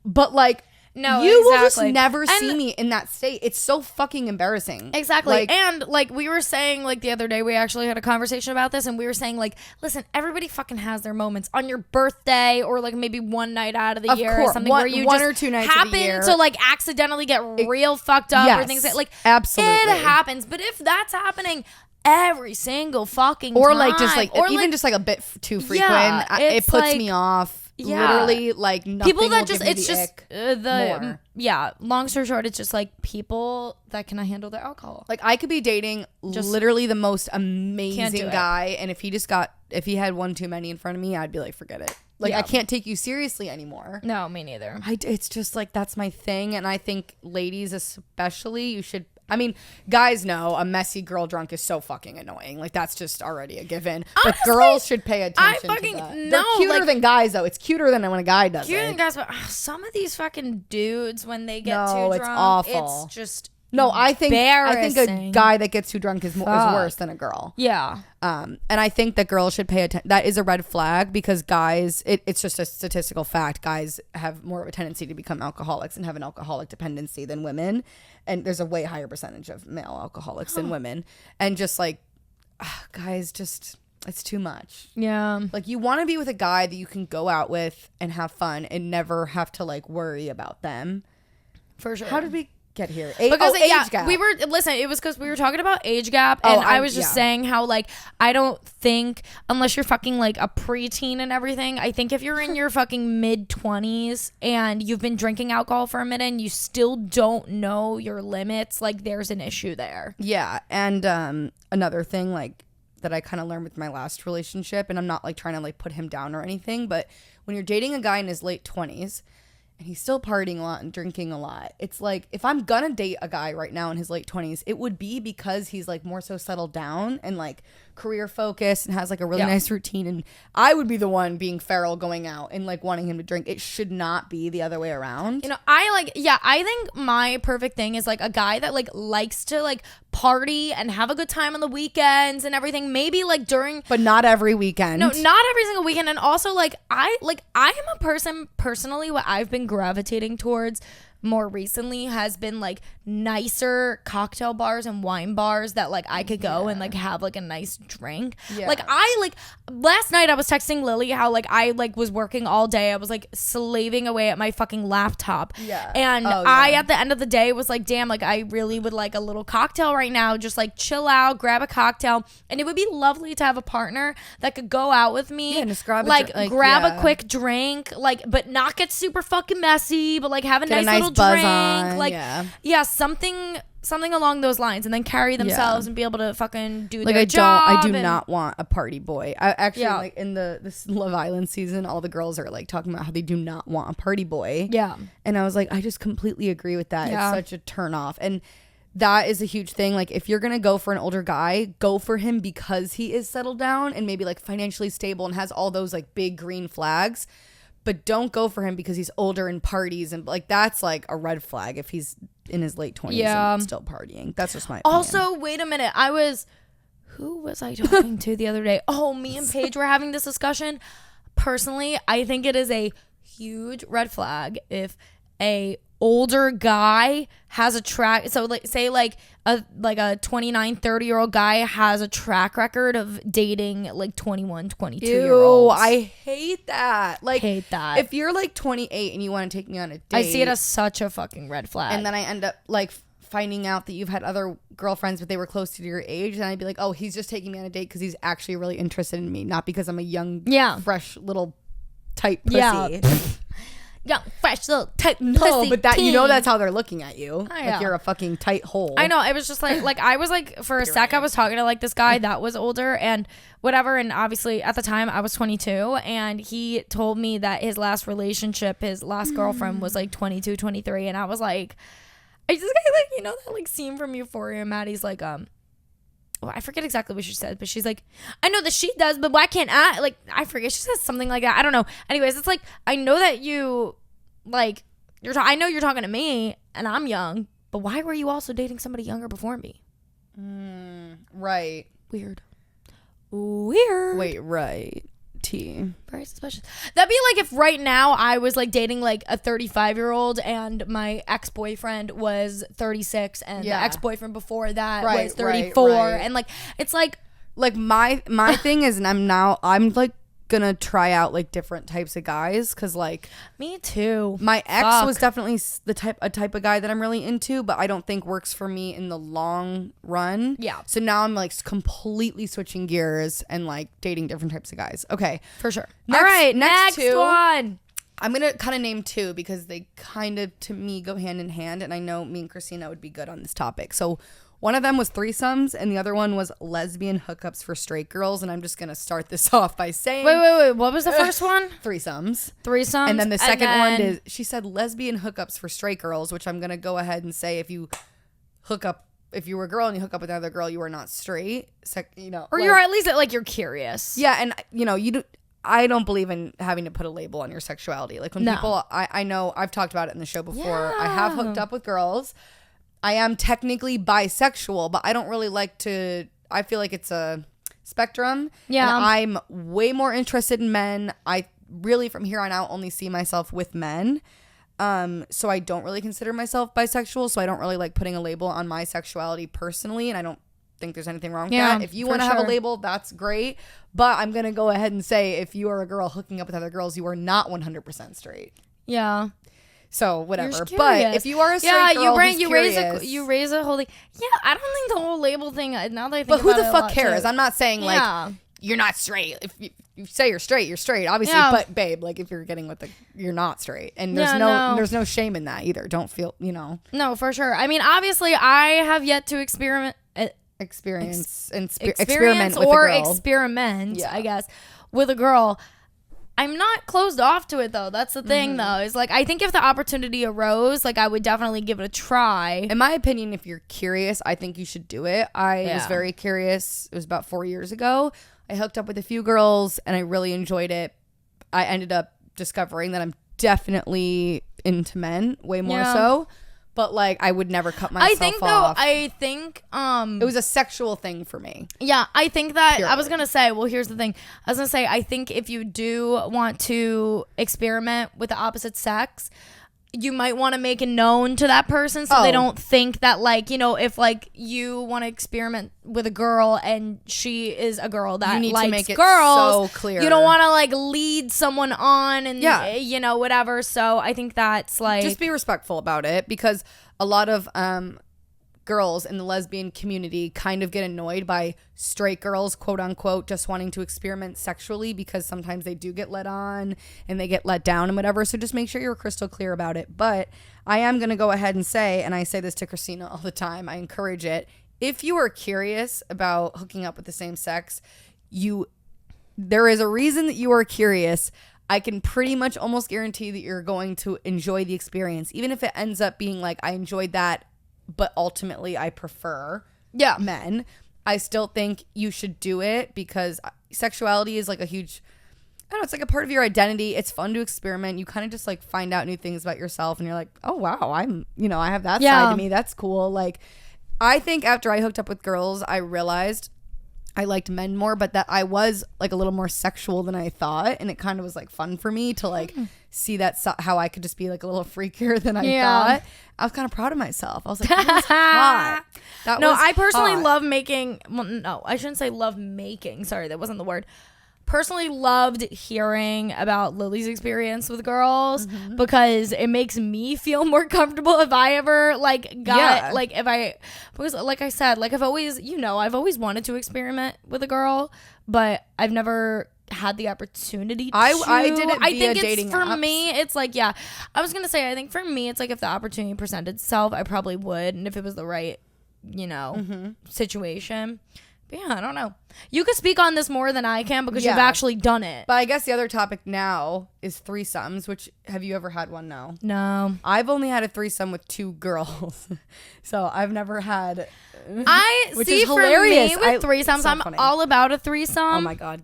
Speaker 1: But like,
Speaker 2: No,
Speaker 1: you will
Speaker 2: exactly.
Speaker 1: just never
Speaker 2: And-
Speaker 1: see me in that state. It's so fucking embarrassing.
Speaker 2: Exactly.
Speaker 1: Like,
Speaker 2: And like we were saying like the other day, we actually had a conversation about this and we were saying like, listen, everybody fucking has their moments on your birthday or like maybe one night out of the
Speaker 1: Of
Speaker 2: year
Speaker 1: course.
Speaker 2: or something
Speaker 1: One-
Speaker 2: where you
Speaker 1: one
Speaker 2: just
Speaker 1: or two nights of the
Speaker 2: happen
Speaker 1: year.
Speaker 2: to like accidentally get real fucked up or
Speaker 1: Yes,
Speaker 2: things like
Speaker 1: absolutely.
Speaker 2: it happens. But if that's happening every single fucking
Speaker 1: or
Speaker 2: time,
Speaker 1: like just like
Speaker 2: or
Speaker 1: even
Speaker 2: like,
Speaker 1: just like a bit too frequent,
Speaker 2: Yeah,
Speaker 1: it
Speaker 2: it's
Speaker 1: puts
Speaker 2: like-
Speaker 1: me off.
Speaker 2: Yeah.
Speaker 1: Literally, like nothing
Speaker 2: people that
Speaker 1: will
Speaker 2: just
Speaker 1: give me
Speaker 2: it's
Speaker 1: the
Speaker 2: just
Speaker 1: ick
Speaker 2: the
Speaker 1: more.
Speaker 2: long story short, it's just like people that cannot handle their alcohol.
Speaker 1: Like I could be dating
Speaker 2: Just
Speaker 1: literally the most
Speaker 2: can't do
Speaker 1: amazing
Speaker 2: it.
Speaker 1: guy, and if he had one too many in front of me, I'd be like, forget it. Like
Speaker 2: Yeah.
Speaker 1: I can't take you seriously anymore.
Speaker 2: No, me neither.
Speaker 1: It's just like that's my thing, and I think ladies especially, you should. I mean, guys know a messy girl drunk is so fucking annoying. Like that's just already a given.
Speaker 2: Honestly,
Speaker 1: but girls should pay attention
Speaker 2: fucking
Speaker 1: to that.
Speaker 2: know,
Speaker 1: They're cuter
Speaker 2: like-
Speaker 1: than guys, though. It's cuter than when a guy does
Speaker 2: You
Speaker 1: it.
Speaker 2: guys, but some of these fucking dudes when they get
Speaker 1: No,
Speaker 2: too
Speaker 1: it's
Speaker 2: drunk,
Speaker 1: awful.
Speaker 2: it's just
Speaker 1: No, I think a
Speaker 2: embarrassing.
Speaker 1: guy that gets too drunk is
Speaker 2: Fuck.
Speaker 1: worse than a girl.
Speaker 2: Yeah.
Speaker 1: And I think that girls should pay attention. That is a red flag because guys, it's just a statistical fact. Guys have more of a tendency to become alcoholics and have an alcoholic dependency than women. And there's a way higher percentage of male alcoholics than women. And just like, guys, just, it's too much.
Speaker 2: Yeah.
Speaker 1: Like you want to be with a guy that you can go out with and have fun and never have to like worry about them.
Speaker 2: For sure.
Speaker 1: How did we get here?
Speaker 2: Because
Speaker 1: Age gap.
Speaker 2: we were listen. It was because we were talking about age gap,
Speaker 1: Oh,
Speaker 2: and I was just
Speaker 1: yeah.
Speaker 2: saying how like I don't think unless you're fucking like a preteen and everything. I think if you're in your fucking mid-20s and you've been drinking alcohol for a minute and you still don't know your limits, like there's an issue there.
Speaker 1: Yeah, and another thing like that I kind of learned with my last relationship, and I'm not like trying to like put him down or anything, but when you're dating a guy in his late 20s and he's still partying a lot and drinking a lot, it's like if I'm gonna date a guy right now in his late 20s, it would be because he's like more so settled down and like career focused and has like a really nice routine, and I would be the one being feral going out and like wanting him to drink. It should not be the other way around.
Speaker 2: You know, I think my perfect thing is like a guy that like likes to like party and have a good time on the weekends and everything. Maybe like during,
Speaker 1: But not every weekend.
Speaker 2: no, not every single weekend. And also like I am a person personally what I've been gravitating towards more recently has been like nicer cocktail bars and wine bars that like I could go and like have like a nice drink. Like I like last night I was texting Lily how like I like was working all day. I was like slaving away at my fucking laptop. And I at the end of the day was like, damn, like I really would like a little cocktail right now. Just like chill out, grab a cocktail, and it would be lovely to have a partner that could go out with me.
Speaker 1: And just grab
Speaker 2: a quick drink, like, but not get super fucking messy, but like have a nice little
Speaker 1: buzz
Speaker 2: drink,
Speaker 1: on.
Speaker 2: like something along those lines, and then carry themselves and be able to fucking do their job.
Speaker 1: I do not want a party boy. I actually like in this Love Island season, all the girls are like talking about how they do not want a party boy. And I was like, I just completely agree with that. It's such a turn off. And that is a huge thing. Like if you're gonna go for an older guy, go for him because he is settled down and maybe like financially stable and has all those like big green flags. But don't go for him because he's older and parties, and like that's like a red flag if he's in his late 20s and still partying. That's just my opinion.
Speaker 2: Also, wait a minute. Who was I talking to the other day? Oh, me and Paige were having this discussion. Personally, I think it is a huge red flag if a older guy has a track, so like say like a 29 30-year-old guy has a track record of dating like 21 22-year-olds.
Speaker 1: I hate that. Like
Speaker 2: hate that.
Speaker 1: If you're like 28 and you want to take me on a date,
Speaker 2: I see it as such a fucking red flag,
Speaker 1: and then I end up like finding out that you've had other girlfriends but they were close to your age, and I'd be like, oh, he's just taking me on a date because he's actually really interested in me, not because I'm a young fresh little tight pussy.
Speaker 2: Young, fresh, little tight pussy.
Speaker 1: No, but that, you know, that's how they're looking at you.
Speaker 2: Like
Speaker 1: you're a fucking tight hole.
Speaker 2: I know. It was just like I was like, for a sec, I was talking to like this guy that was older and whatever. And obviously at the time I was 22, and he told me that his last relationship, his last girlfriend was like 22, 23. And I was like, I just like, you know, that like scene from Euphoria, Maddie's like, well, I forget exactly what she said, but she's like, I know that she does, but why can't I? Like, I forget. She says something like that. I don't know. Anyways, it's like, I know that you, like, I know you're talking to me, and I'm young, but why were you also dating somebody younger before me?
Speaker 1: Right.
Speaker 2: Weird.
Speaker 1: Wait, right.
Speaker 2: Very suspicious. That'd be like if right now I was like dating like a 35-year-old and my ex-boyfriend was 36 and the ex-boyfriend before that was 34 and like it's like
Speaker 1: my thing is, and I'm like gonna try out like different types of guys, because like
Speaker 2: me too,
Speaker 1: my ex was definitely a type of guy that I'm really into, but I don't think works for me in the long run. So now I'm like completely switching gears and like dating different types of guys. Okay,
Speaker 2: for sure.
Speaker 1: All right, next
Speaker 2: one.
Speaker 1: I'm gonna kind of name two because they kind of to me go hand in hand, and I know me and Christina would be good on this topic. So one of them was threesomes, and the other one was lesbian hookups for straight girls. And I'm just going to start this off by saying...
Speaker 2: Wait. What was the first one?
Speaker 1: Threesomes.
Speaker 2: Threesomes.
Speaker 1: And then the second one is... She said lesbian hookups for straight girls, which I'm going to go ahead and say if you hook up... If you were a girl and you hook up with another girl, you are not straight. You know,
Speaker 2: or like, you're at least like you're curious.
Speaker 1: Yeah, and you know, I don't believe in having to put a label on your sexuality. Like when people... I know I've talked about it in the show before. Yeah. I have hooked up with girls. I am technically bisexual, but I don't really like to... I feel like it's a spectrum. Yeah. And I'm way more interested in men. I really, from here on out, only see myself with men. So I don't really consider myself bisexual, so I don't really like putting a label on my sexuality personally, and I don't think there's anything wrong with that. If you want to have a label, that's great. But I'm going to go ahead and say if you are a girl hooking up with other girls, you are not 100% straight.
Speaker 2: Yeah.
Speaker 1: So whatever, but if you are a straight girl
Speaker 2: you raise a whole like, I don't think the whole label thing. Now that I think
Speaker 1: but who
Speaker 2: about
Speaker 1: the fuck cares? I'm not saying like you're not straight. If you say you're straight, obviously. Yeah. But babe, like if you're getting with you're not straight, and there's no shame in that either. Don't feel
Speaker 2: No, for sure. I mean, obviously, I have yet to experiment with a girl. I guess, with a girl. I'm not closed off to it though. That's the thing though. Is like I think if the opportunity arose, like I would definitely give it a try.
Speaker 1: In my opinion, if you're curious, I think you should do it. I was very curious. It was about 4 years ago. I hooked up with a few girls and I really enjoyed it. I ended up discovering that I'm definitely into men way more so. But like I would never cut myself off.
Speaker 2: I think
Speaker 1: it was a sexual thing for me.
Speaker 2: Yeah, I think that purely. I was gonna say, well, here's the thing. I was gonna say I think if you do want to experiment with the opposite sex, you might want to make it known to that person so they don't think that, like, you know, if like you want to experiment with a girl and she is a girl that
Speaker 1: you need
Speaker 2: likes
Speaker 1: to make it
Speaker 2: girls,
Speaker 1: so clear.
Speaker 2: You don't want to like lead someone on and you know, whatever. So I think that's like,
Speaker 1: just be respectful about it, because a lot of girls in the lesbian community kind of get annoyed by straight girls, quote unquote, just wanting to experiment sexually, because sometimes they do get let on and they get let down and whatever. So just make sure you're crystal clear about it. But I am going to go ahead and say, and I say this to Christina all the time, I encourage it. If you are curious about hooking up with the same sex, there is a reason that you are curious. I can pretty much almost guarantee that you're going to enjoy the experience, even if it ends up being like, I enjoyed that, but ultimately I prefer men. I still think you should do it, because sexuality is like a huge, I don't know, it's like a part of your identity. It's fun to experiment. You kind of just like find out new things about yourself, and you're like, oh wow, I'm, you know, I have that side to me. That's cool. Like, I think after I hooked up with girls, I realized I liked men more, but that I was like a little more sexual than I thought, and it kind of was like fun for me to like see that how I could just be like a little freakier than I thought. I was kind of proud of myself. I was like, that was hot.
Speaker 2: I personally love making. Well, no, I shouldn't say love making. Sorry, that wasn't the word. Personally loved hearing about Lily's experience with girls, because it makes me feel more comfortable if I ever like got like, if I, because like I said, like I've always wanted to experiment with a girl, but I've never had the opportunity to.
Speaker 1: I did it via
Speaker 2: think
Speaker 1: dating
Speaker 2: for
Speaker 1: apps.
Speaker 2: me it's like, I was gonna say, I think for me it's like, if the opportunity presented itself, I probably would, and if it was the right, you know, situation. But yeah, I don't know. You could speak on this more than I can, because you've actually done it.
Speaker 1: But I guess the other topic now is threesomes, which, have you ever had one?
Speaker 2: No.
Speaker 1: I've only had a threesome with 2 girls. So I've never had.
Speaker 2: Which see, is hilarious. For me with threesomes, so I'm all about a threesome.
Speaker 1: Oh my God,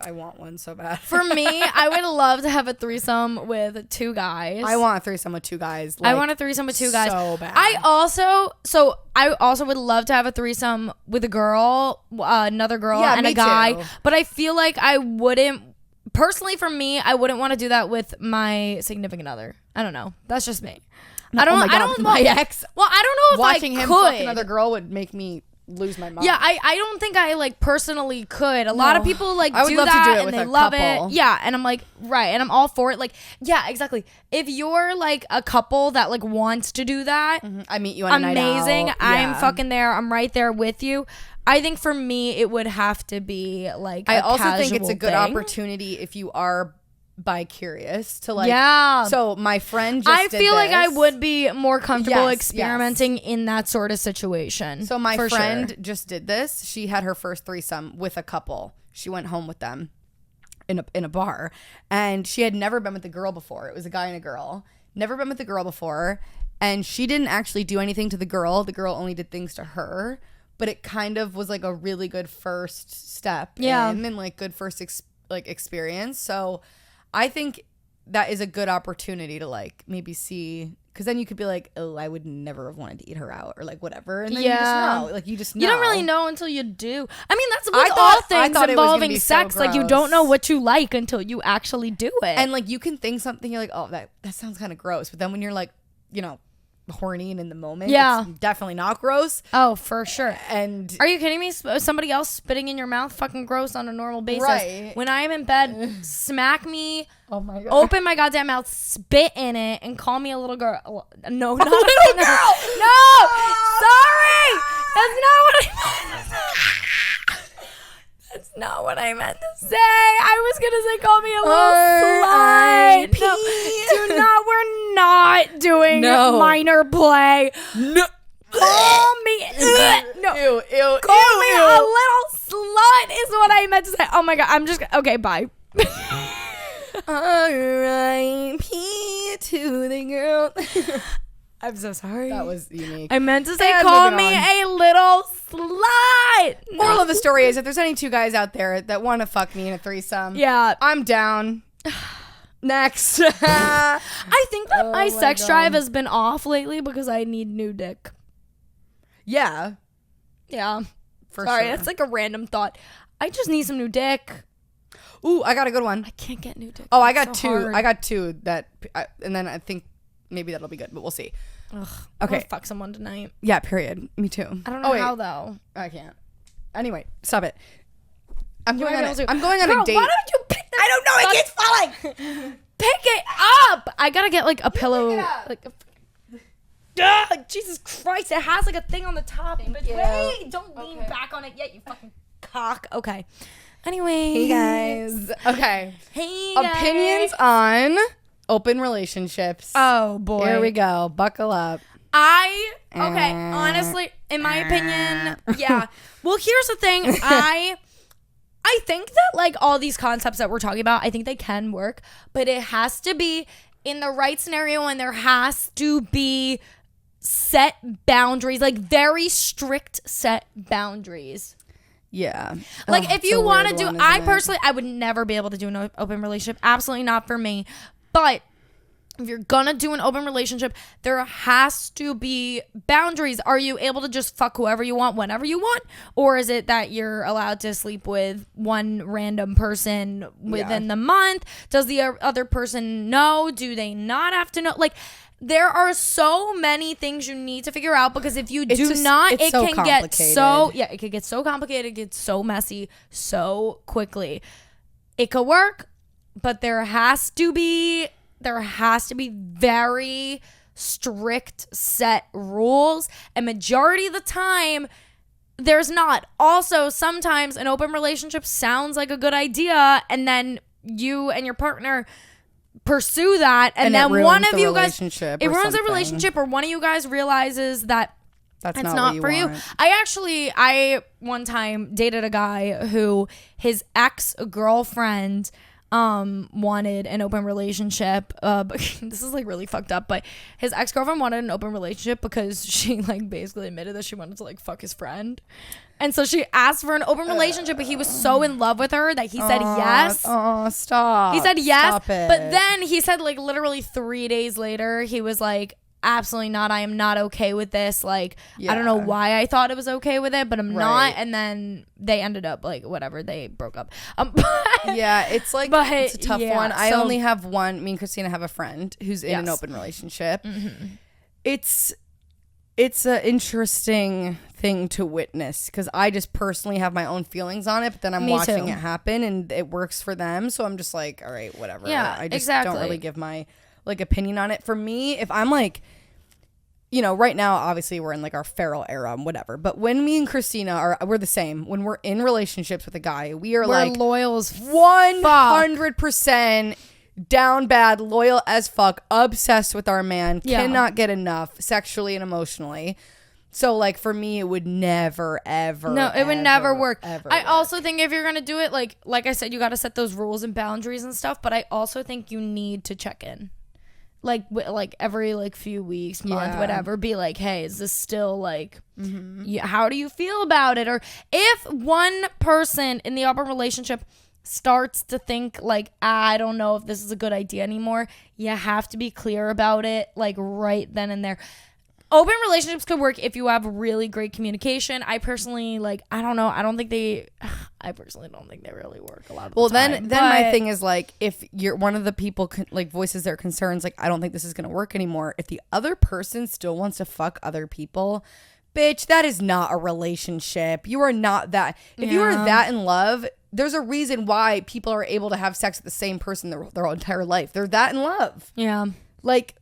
Speaker 1: I want one so bad.
Speaker 2: For me, I would love to have a threesome with 2 guys.
Speaker 1: I want a threesome with 2 guys.
Speaker 2: Like, I want a threesome with 2 guys.
Speaker 1: So bad.
Speaker 2: I also would love to have a threesome with a girl, another girl, and a guy. Too. But I feel like I wouldn't. Personally, for me, I wouldn't want to do that with my significant other. I don't know. That's just me.
Speaker 1: No, I don't. My ex.
Speaker 2: Well, I don't know if
Speaker 1: watching him fuck another girl would make me lose my mind.
Speaker 2: Yeah, I don't think I like personally could. A lot of people like
Speaker 1: do
Speaker 2: that
Speaker 1: to do it
Speaker 2: and they love
Speaker 1: couple.
Speaker 2: it. Yeah, and I'm like, right, and I'm all for it. Like, yeah, exactly. If you're like a couple that like wants to do that,
Speaker 1: I meet you on a night out.
Speaker 2: Amazing. I'm fucking there. I'm right there with you. I think for me it would have to be like
Speaker 1: I also think it's a good opportunity if you are bi-curious to like so my friend just
Speaker 2: I feel like I would be more comfortable experimenting in that sort of situation.
Speaker 1: So my friend just did this. She had her first threesome with a couple. She went home with them in a bar, and she had never been with a girl before. It was a guy and a girl. Never been with a girl before, and she didn't actually do anything to the girl. The girl only did things to her, but it kind of was like a really good first step and like good first experience. So I think that is a good opportunity to like maybe see, because then you could be like, oh, I would never have wanted to eat her out, or like whatever, and then you just know, like you just know.
Speaker 2: You don't really know until you do. I mean, that's with all things involving sex.
Speaker 1: So
Speaker 2: like you don't know what you like until you actually do it.
Speaker 1: And like you can think something, you're like, oh, that sounds kind of gross, but then when you're like, you know, horny and in the moment, it's definitely not gross.
Speaker 2: Oh, for sure.
Speaker 1: And
Speaker 2: are you kidding me? Somebody else spitting in your mouth, fucking gross on a normal basis.
Speaker 1: Right.
Speaker 2: When I am in bed, smack me.
Speaker 1: Oh my God.
Speaker 2: Open my goddamn mouth, spit in it, and call me a little girl. No, not
Speaker 1: a little girl.
Speaker 2: No, sorry. That's not what I meant. That's not what I meant to say. I was gonna say, call me a little slut. No, do not. We're not doing minor play.
Speaker 1: No.
Speaker 2: Call me. No.
Speaker 1: Ew.
Speaker 2: Call me a little slut is what I meant to say. Oh my God. I'm just okay. Bye.
Speaker 1: R.I.P. to the girl.
Speaker 2: I'm so sorry.
Speaker 1: That was unique.
Speaker 2: I meant to say, call me a little slut.
Speaker 1: Moral of the story is, if there's any 2 guys out there that want to fuck me in a threesome, I'm down. Next.
Speaker 2: I think that my sex drive has been off lately because I need new dick.
Speaker 1: Yeah.
Speaker 2: Sorry, that's like a random thought. I just need some new dick.
Speaker 1: Ooh, I got a good one.
Speaker 2: I can't get new dick.
Speaker 1: Oh, I got 2. Hard. I got 2 that, and then I think maybe that'll be good, but we'll see.
Speaker 2: Ugh,
Speaker 1: Okay.
Speaker 2: I'll fuck someone tonight.
Speaker 1: Yeah, period. Me too.
Speaker 2: I don't know how though.
Speaker 1: I can't. Anyway, stop it. I'm going
Speaker 2: might be
Speaker 1: on
Speaker 2: able to.
Speaker 1: I'm going on
Speaker 2: Girl,
Speaker 1: a date.
Speaker 2: why don't you pick this?
Speaker 1: I don't know. It keeps falling.
Speaker 2: Pick it up. I gotta get like a pillow. Like Jesus Christ! It has like a thing on the top. But wait, don't lean back on it yet. You fucking cock. Okay. Anyway,
Speaker 1: Hey guys. Okay.
Speaker 2: Hey
Speaker 1: Opinions on open relationships.
Speaker 2: Oh boy.
Speaker 1: Here we go. Buckle up.
Speaker 2: Honestly, in my opinion, yeah. Well, here's the thing. I think that like all these concepts that we're talking about, I think they can work, but it has to be in the right scenario, and there has to be set boundaries, like very strict set boundaries.
Speaker 1: Yeah.
Speaker 2: Like if you want to do, I
Speaker 1: personally.
Speaker 2: personally, I would never be able to do an open relationship. Absolutely not for me. But if you're gonna do an open relationship, there has to be boundaries. Are you able to just fuck whoever you want whenever you want? Or is it that you're allowed to sleep with one random person within the month? Does the other person know? Do they not have to know? Like, there are so many things you need to figure out, because if you it can get so complicated, get so messy so quickly. It could work, but there has to be very strict set rules, and majority of the time there's not. Also, sometimes an open relationship sounds like a good idea, and then you and your partner pursue that, and then one of you guys, it ruins the relationship, or one of you guys realizes that it's not for you. I one time dated a guy who his ex-girlfriend wanted an open relationship. This is like really fucked up, but his ex-girlfriend wanted an open relationship because she like basically admitted that she wanted to like fuck his friend. And so she asked for an open relationship, but he was so in love with her that he said yes.
Speaker 1: Oh, stop.
Speaker 2: He said yes,
Speaker 1: Stop it.
Speaker 2: but then he said like literally 3 days later, he was like, absolutely not. I am not okay with this. Like, I don't know why I thought it was okay with it, but I'm not. And then they ended up like, whatever, they broke up.
Speaker 1: Yeah, it's like, it's a tough one. I only have one. Me and Christina have a friend who's in an open relationship. Mm-hmm. It's an interesting thing to witness, because I just personally have my own feelings on it, but then I'm watching it happen and it works for them. So I'm just like, all right, whatever.
Speaker 2: Yeah,
Speaker 1: I just don't really give my like opinion on it. For me, if I'm like, you know, right now, obviously we're in like our feral era and whatever, but when me and Christina we're the same. When we're in relationships with a guy, we're like
Speaker 2: loyal as
Speaker 1: 100% down bad, loyal as fuck, obsessed with our man, cannot get enough sexually and emotionally. So like for me, it would never ever
Speaker 2: it would never work. I also think if you're gonna do it, like I said, you got to set those rules and boundaries and stuff, but I also think you need to check in. Like every like few weeks, month, whatever, be like, hey, is this still like, how do you feel about it? Or if one person in the open relationship starts to think like, I don't know if this is a good idea anymore, you have to be clear about it, like right then and there. Open relationships could work if you have really great communication. I personally I personally don't think they really work a lot of the time.
Speaker 1: Then my thing is like, if you're one of the people like voices their concerns, like, I don't think this is going to work anymore. If the other person still wants to fuck other people, bitch, that is not a relationship. You are not that. If you are that in love, there's a reason why people are able to have sex with the same person their entire life. They're that in love.
Speaker 2: Yeah.
Speaker 1: Like,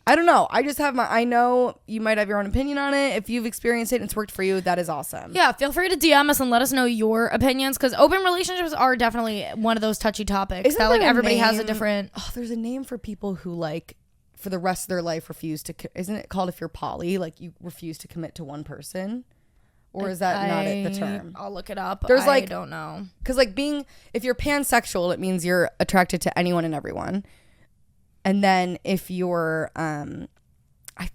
Speaker 1: I don't know. I just have I know you might have your own opinion on it. If you've experienced it and it's worked for you, that is awesome.
Speaker 2: Yeah, feel free to DM us and let us know your opinions, because open relationships are definitely one of those touchy topics that like everybody has a different.
Speaker 1: Oh, there's a name for people who like for the rest of their life refuse to. Isn't it called if you're poly? Like you refuse to commit to one person, or is that not it? The term?
Speaker 2: I'll look it up.
Speaker 1: There's
Speaker 2: I don't know.
Speaker 1: Because like if you're pansexual, it means you're attracted to anyone and everyone. And then if you're, I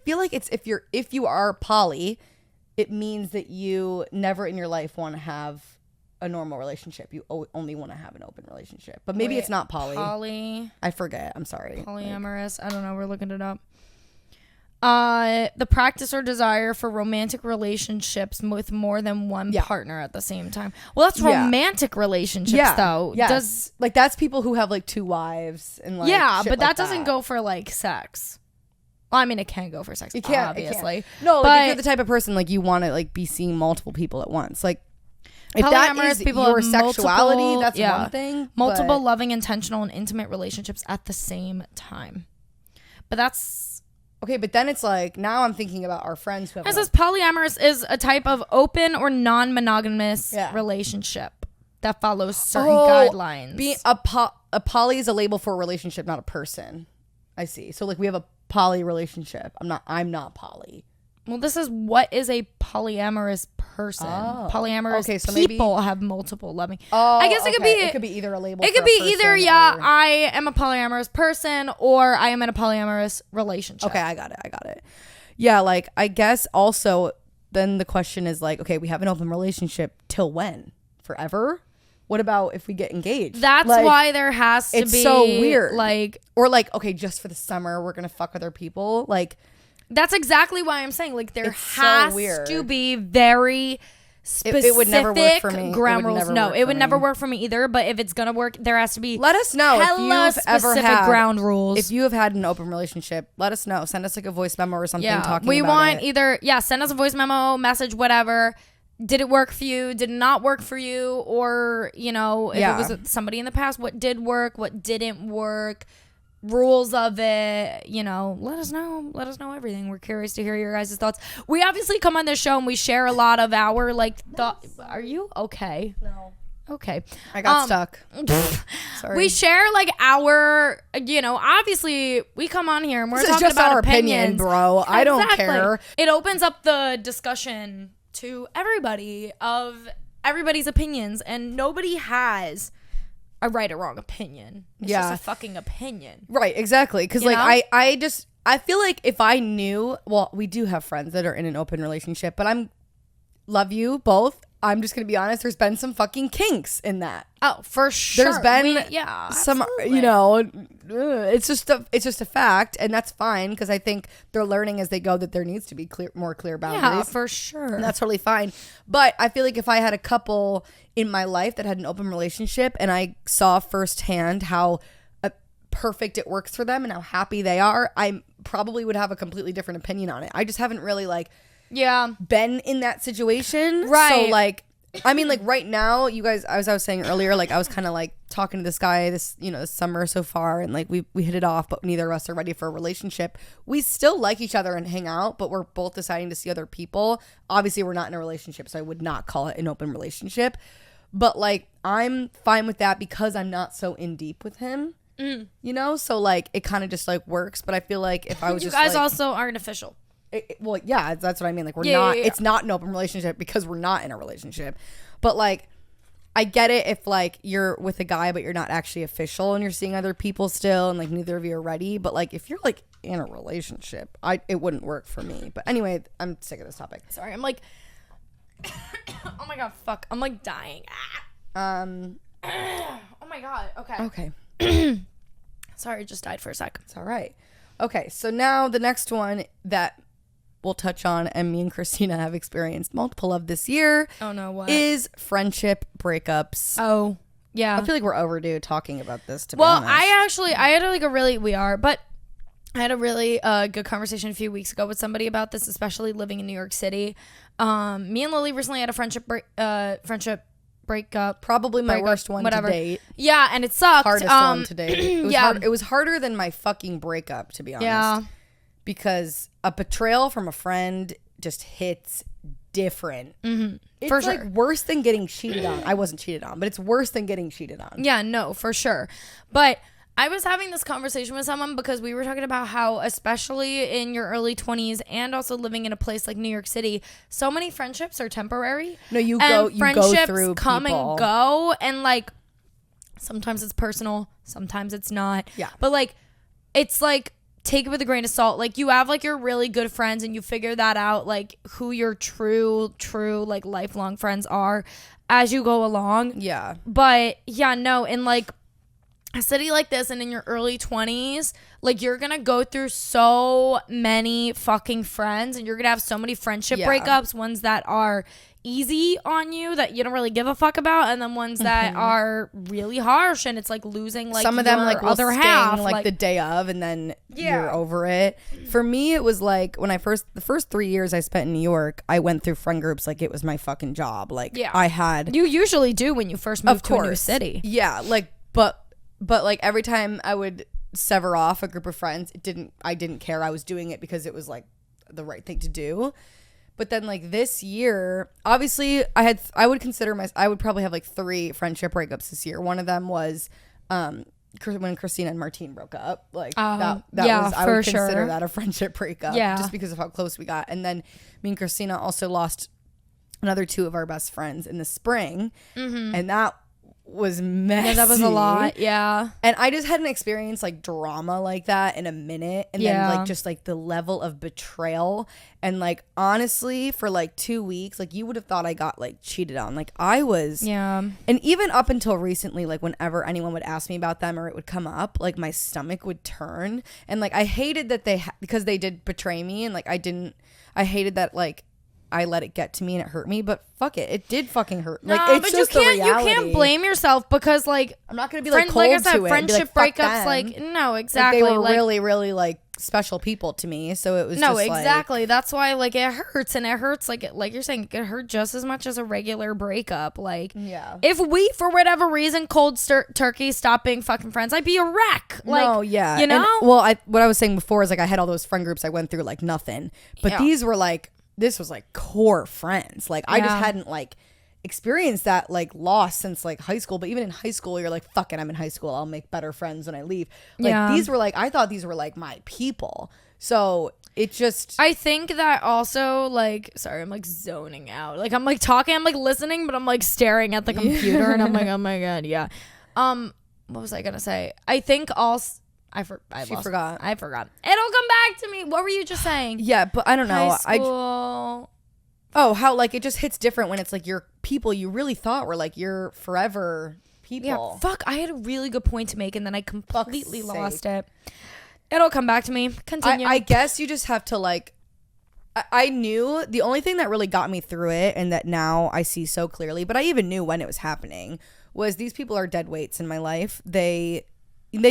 Speaker 1: feel like it's if you are poly, it means that you never in your life want to have a normal relationship. You only want to have an open relationship. But maybe it's not poly.
Speaker 2: Poly.
Speaker 1: I forget. I'm sorry.
Speaker 2: Polyamorous. I don't know. We're looking it up. The practice or desire for romantic relationships with more than one partner at the same time. Well, that's romantic relationships, though.
Speaker 1: Yes. Like that's people who have like two wives and like
Speaker 2: but that
Speaker 1: like
Speaker 2: doesn't go for like sex. Well, I mean, it can go for sex, obviously.
Speaker 1: No, like
Speaker 2: but
Speaker 1: if you're the type of person like you want to like be seeing multiple people at once, like if that
Speaker 2: polyamorous
Speaker 1: is
Speaker 2: people
Speaker 1: your
Speaker 2: have
Speaker 1: sexuality,
Speaker 2: multiple-
Speaker 1: that's
Speaker 2: yeah,
Speaker 1: one thing.
Speaker 2: multiple
Speaker 1: but-
Speaker 2: loving, intentional, and intimate relationships at the same time. But that's
Speaker 1: Okay, but then it's like now I'm thinking about our friends who have.
Speaker 2: it says polyamorous is a type of open or non-monogamous
Speaker 1: Yeah.
Speaker 2: relationship that follows certain guidelines.
Speaker 1: A poly is a label for a relationship, not a person. I see. So like we have a poly relationship. I'm not poly.
Speaker 2: Well, this is what is a polyamorous person.
Speaker 1: Oh.
Speaker 2: Polyamorous
Speaker 1: Okay, so
Speaker 2: people have multiple loving.
Speaker 1: Oh,
Speaker 2: I guess it
Speaker 1: could be either a label.
Speaker 2: It could
Speaker 1: for
Speaker 2: be
Speaker 1: a
Speaker 2: either,
Speaker 1: person
Speaker 2: yeah,
Speaker 1: or-
Speaker 2: I am a polyamorous person or I am in a polyamorous relationship.
Speaker 1: Okay, I got it. Yeah, like I guess also then the question is like, okay, we have an open relationship till when? Forever? What about if we get engaged?
Speaker 2: That's
Speaker 1: Like,
Speaker 2: why there has to
Speaker 1: it's
Speaker 2: be
Speaker 1: so weird.
Speaker 2: like
Speaker 1: or like, okay, just for the summer we're gonna fuck other people. Like
Speaker 2: that's exactly why I'm saying like there
Speaker 1: It's so
Speaker 2: has
Speaker 1: weird.
Speaker 2: to be very specific
Speaker 1: it would never work for me. It
Speaker 2: ground
Speaker 1: would
Speaker 2: rules.
Speaker 1: never
Speaker 2: No,
Speaker 1: work
Speaker 2: it
Speaker 1: for
Speaker 2: would never
Speaker 1: me.
Speaker 2: work for me either. But if it's gonna work, there has to be
Speaker 1: let us know if
Speaker 2: hella
Speaker 1: you've ever
Speaker 2: specific
Speaker 1: had
Speaker 2: ground rules.
Speaker 1: If you have had an open relationship, let us know. Send us like a voice memo or something
Speaker 2: Yeah,
Speaker 1: talking
Speaker 2: we
Speaker 1: about
Speaker 2: want
Speaker 1: it.
Speaker 2: either send us a voice memo, message, whatever. Did it work for you? Did it not work for you? Or if
Speaker 1: Yeah.
Speaker 2: it was with somebody in the past, what did work? What didn't work? Rules of it, let us know. Let us know everything. We're curious to hear your guys' thoughts. We obviously come on this show and we share a lot of our thought. Are you okay?
Speaker 1: No.
Speaker 2: Okay.
Speaker 1: I got stuck. Sorry.
Speaker 2: We share our, obviously we come on here and we're
Speaker 1: This is
Speaker 2: talking
Speaker 1: just
Speaker 2: about
Speaker 1: our opinion,
Speaker 2: opinions.
Speaker 1: bro. I don't
Speaker 2: Exactly.
Speaker 1: care.
Speaker 2: It opens up the discussion to everybody of everybody's opinions, and nobody has a right or wrong opinion. It's just a fucking opinion.
Speaker 1: Right, exactly. Because
Speaker 2: You know?
Speaker 1: I feel like if I knew, well, we do have friends that are in an open relationship, but love you both. I'm just gonna be honest. There's been some fucking kinks in that.
Speaker 2: Oh, for sure.
Speaker 1: There's been some,
Speaker 2: absolutely.
Speaker 1: it's just a fact, and that's fine because I think they're learning as they go that there needs to be more clear boundaries.
Speaker 2: Yeah, for sure.
Speaker 1: And that's totally fine. But I feel like if I had a couple in my life that had an open relationship and I saw firsthand how perfect it works for them and how happy they are, I probably would have a completely different opinion on it. I just haven't really been in that situation.
Speaker 2: Right.
Speaker 1: So right now, you guys, as I was saying earlier, I was kind of talking to this guy this summer so far, and we hit it off, but neither of us are ready for a relationship. We still like each other and hang out, but we're both deciding to see other people. Obviously, we're not in a relationship, so I would not call it an open relationship. But I'm fine with that because I'm not so in deep with him. So it kind of just works. But I feel like if I was
Speaker 2: you
Speaker 1: just
Speaker 2: guys also aren't official.
Speaker 1: well, yeah, that's what I mean. We're
Speaker 2: Yeah,
Speaker 1: not.
Speaker 2: yeah.
Speaker 1: It's not an open relationship because we're not in a relationship. But I get it if you're with a guy but you're not actually official and you're seeing other people still and neither of you are ready. But if you're in a relationship, it wouldn't work for me. But anyway, I'm sick of this topic.
Speaker 2: Sorry, I'm oh my god, fuck, I'm dying. Oh my god. Okay.
Speaker 1: Okay,
Speaker 2: Sorry, just died for a sec.
Speaker 1: it's all right. Okay, so now the next one that we'll touch on, and me and Christina have experienced multiple of this year,
Speaker 2: Oh no, what?
Speaker 1: is friendship breakups.
Speaker 2: Oh yeah.
Speaker 1: I feel like we're overdue talking about this, to be
Speaker 2: Well,
Speaker 1: honest.
Speaker 2: I had I had a really good conversation a few weeks ago with somebody about this, especially living in New York City. Me and Lily recently had a friendship breakup.
Speaker 1: Probably my worst one
Speaker 2: whatever.
Speaker 1: to date.
Speaker 2: Yeah, and it sucked.
Speaker 1: Hardest one to date. It was
Speaker 2: yeah.
Speaker 1: hard. It was harder than my fucking breakup, to be honest.
Speaker 2: Yeah.
Speaker 1: Because a betrayal from a friend just hits different. Mm-hmm. It's
Speaker 2: For sure.
Speaker 1: worse than getting cheated on. I wasn't cheated on, but it's worse than getting cheated on.
Speaker 2: Yeah, no, for sure. But I was having this conversation with someone because we were talking about how, especially in your early 20s and also living in a place like New York City, so many friendships are temporary.
Speaker 1: No, you
Speaker 2: and
Speaker 1: go through
Speaker 2: come
Speaker 1: people.
Speaker 2: and go, and sometimes it's personal, sometimes it's not.
Speaker 1: Yeah.
Speaker 2: But it's take it with a grain of salt. You have your really good friends and you figure that out, who your true lifelong friends are as you go along.
Speaker 1: Yeah.
Speaker 2: But yeah, no, and a city like this and in your early 20s, like you're gonna go through so many fucking friends and you're gonna have so many friendship breakups, ones that are easy on you that you don't really give a fuck about, and then ones that are really harsh, and it's like losing like
Speaker 1: some of them like will
Speaker 2: other
Speaker 1: sting,
Speaker 2: half
Speaker 1: like the day of, and then you're over it. For me, it was like when the first 3 years I spent in New York, I went through friend groups like it was my fucking job. Like I had,
Speaker 2: you usually do when you first move to a new city.
Speaker 1: Yeah, like but like every time I would sever off a group of friends, I didn't care. I was doing it because it was like the right thing to do. But then like this year, obviously I would probably have like 3 friendship breakups this year. One of them was when Christina and Martine broke up. Like that was, I would consider that a friendship breakup just because of how close we got. And then me and Christina also lost another 2 of our best friends in the spring. And that was messy.
Speaker 2: Yeah, that was a lot. Yeah.
Speaker 1: And I just hadn't experienced like drama like that in a minute. And then like just like the level of betrayal. And like honestly, for like 2 weeks, like you would have thought I got like cheated on. Like I was.
Speaker 2: Yeah.
Speaker 1: And even up until recently, like whenever anyone would ask me about them or it would come up, like my stomach would turn. And like I hated that because they did betray me. And like I hated that like I let it get to me and it hurt me, but fuck it, it did fucking hurt. Like it's
Speaker 2: but
Speaker 1: just the reality.
Speaker 2: You can't blame yourself because like
Speaker 1: I'm not gonna be like cold
Speaker 2: like I said,
Speaker 1: to it.
Speaker 2: Friendship
Speaker 1: like,
Speaker 2: breakups, like no, exactly.
Speaker 1: Like, they were really, really like special people to me. So it was
Speaker 2: exactly. That's why like it hurts, and it hurts like you're saying, it could hurt just as much as a regular breakup. Like if we for whatever reason cold turkey stop being fucking friends, I'd be a wreck. Like, you know.
Speaker 1: And, what I was saying before is like I had all those friend groups I went through like nothing, but these were like. This was like core friends. Like I just hadn't like experienced that like loss since like high school. But even in high school, you're like, fuck it, I'm in high school. I'll make better friends when I leave. Like these were like, I thought these were like my people. So it just.
Speaker 2: I think that also like, sorry, I'm like zoning out. Like I'm like talking, I'm like listening, but I'm like staring at the computer and I'm like, oh my God, yeah. What was I gonna say? I think also. I forgot. It'll come back to me. What were you just saying?
Speaker 1: Yeah, but I don't know.
Speaker 2: High school.
Speaker 1: How like it just hits different when it's like your people you really thought were like your forever people.
Speaker 2: Yeah, fuck. I had a really good point to make and then I completely lost it. It'll come back to me. Continue.
Speaker 1: I guess you just have to like. I knew the only thing that really got me through it and that now I see so clearly, but I even knew when it was happening, was these people are dead weights in my life. They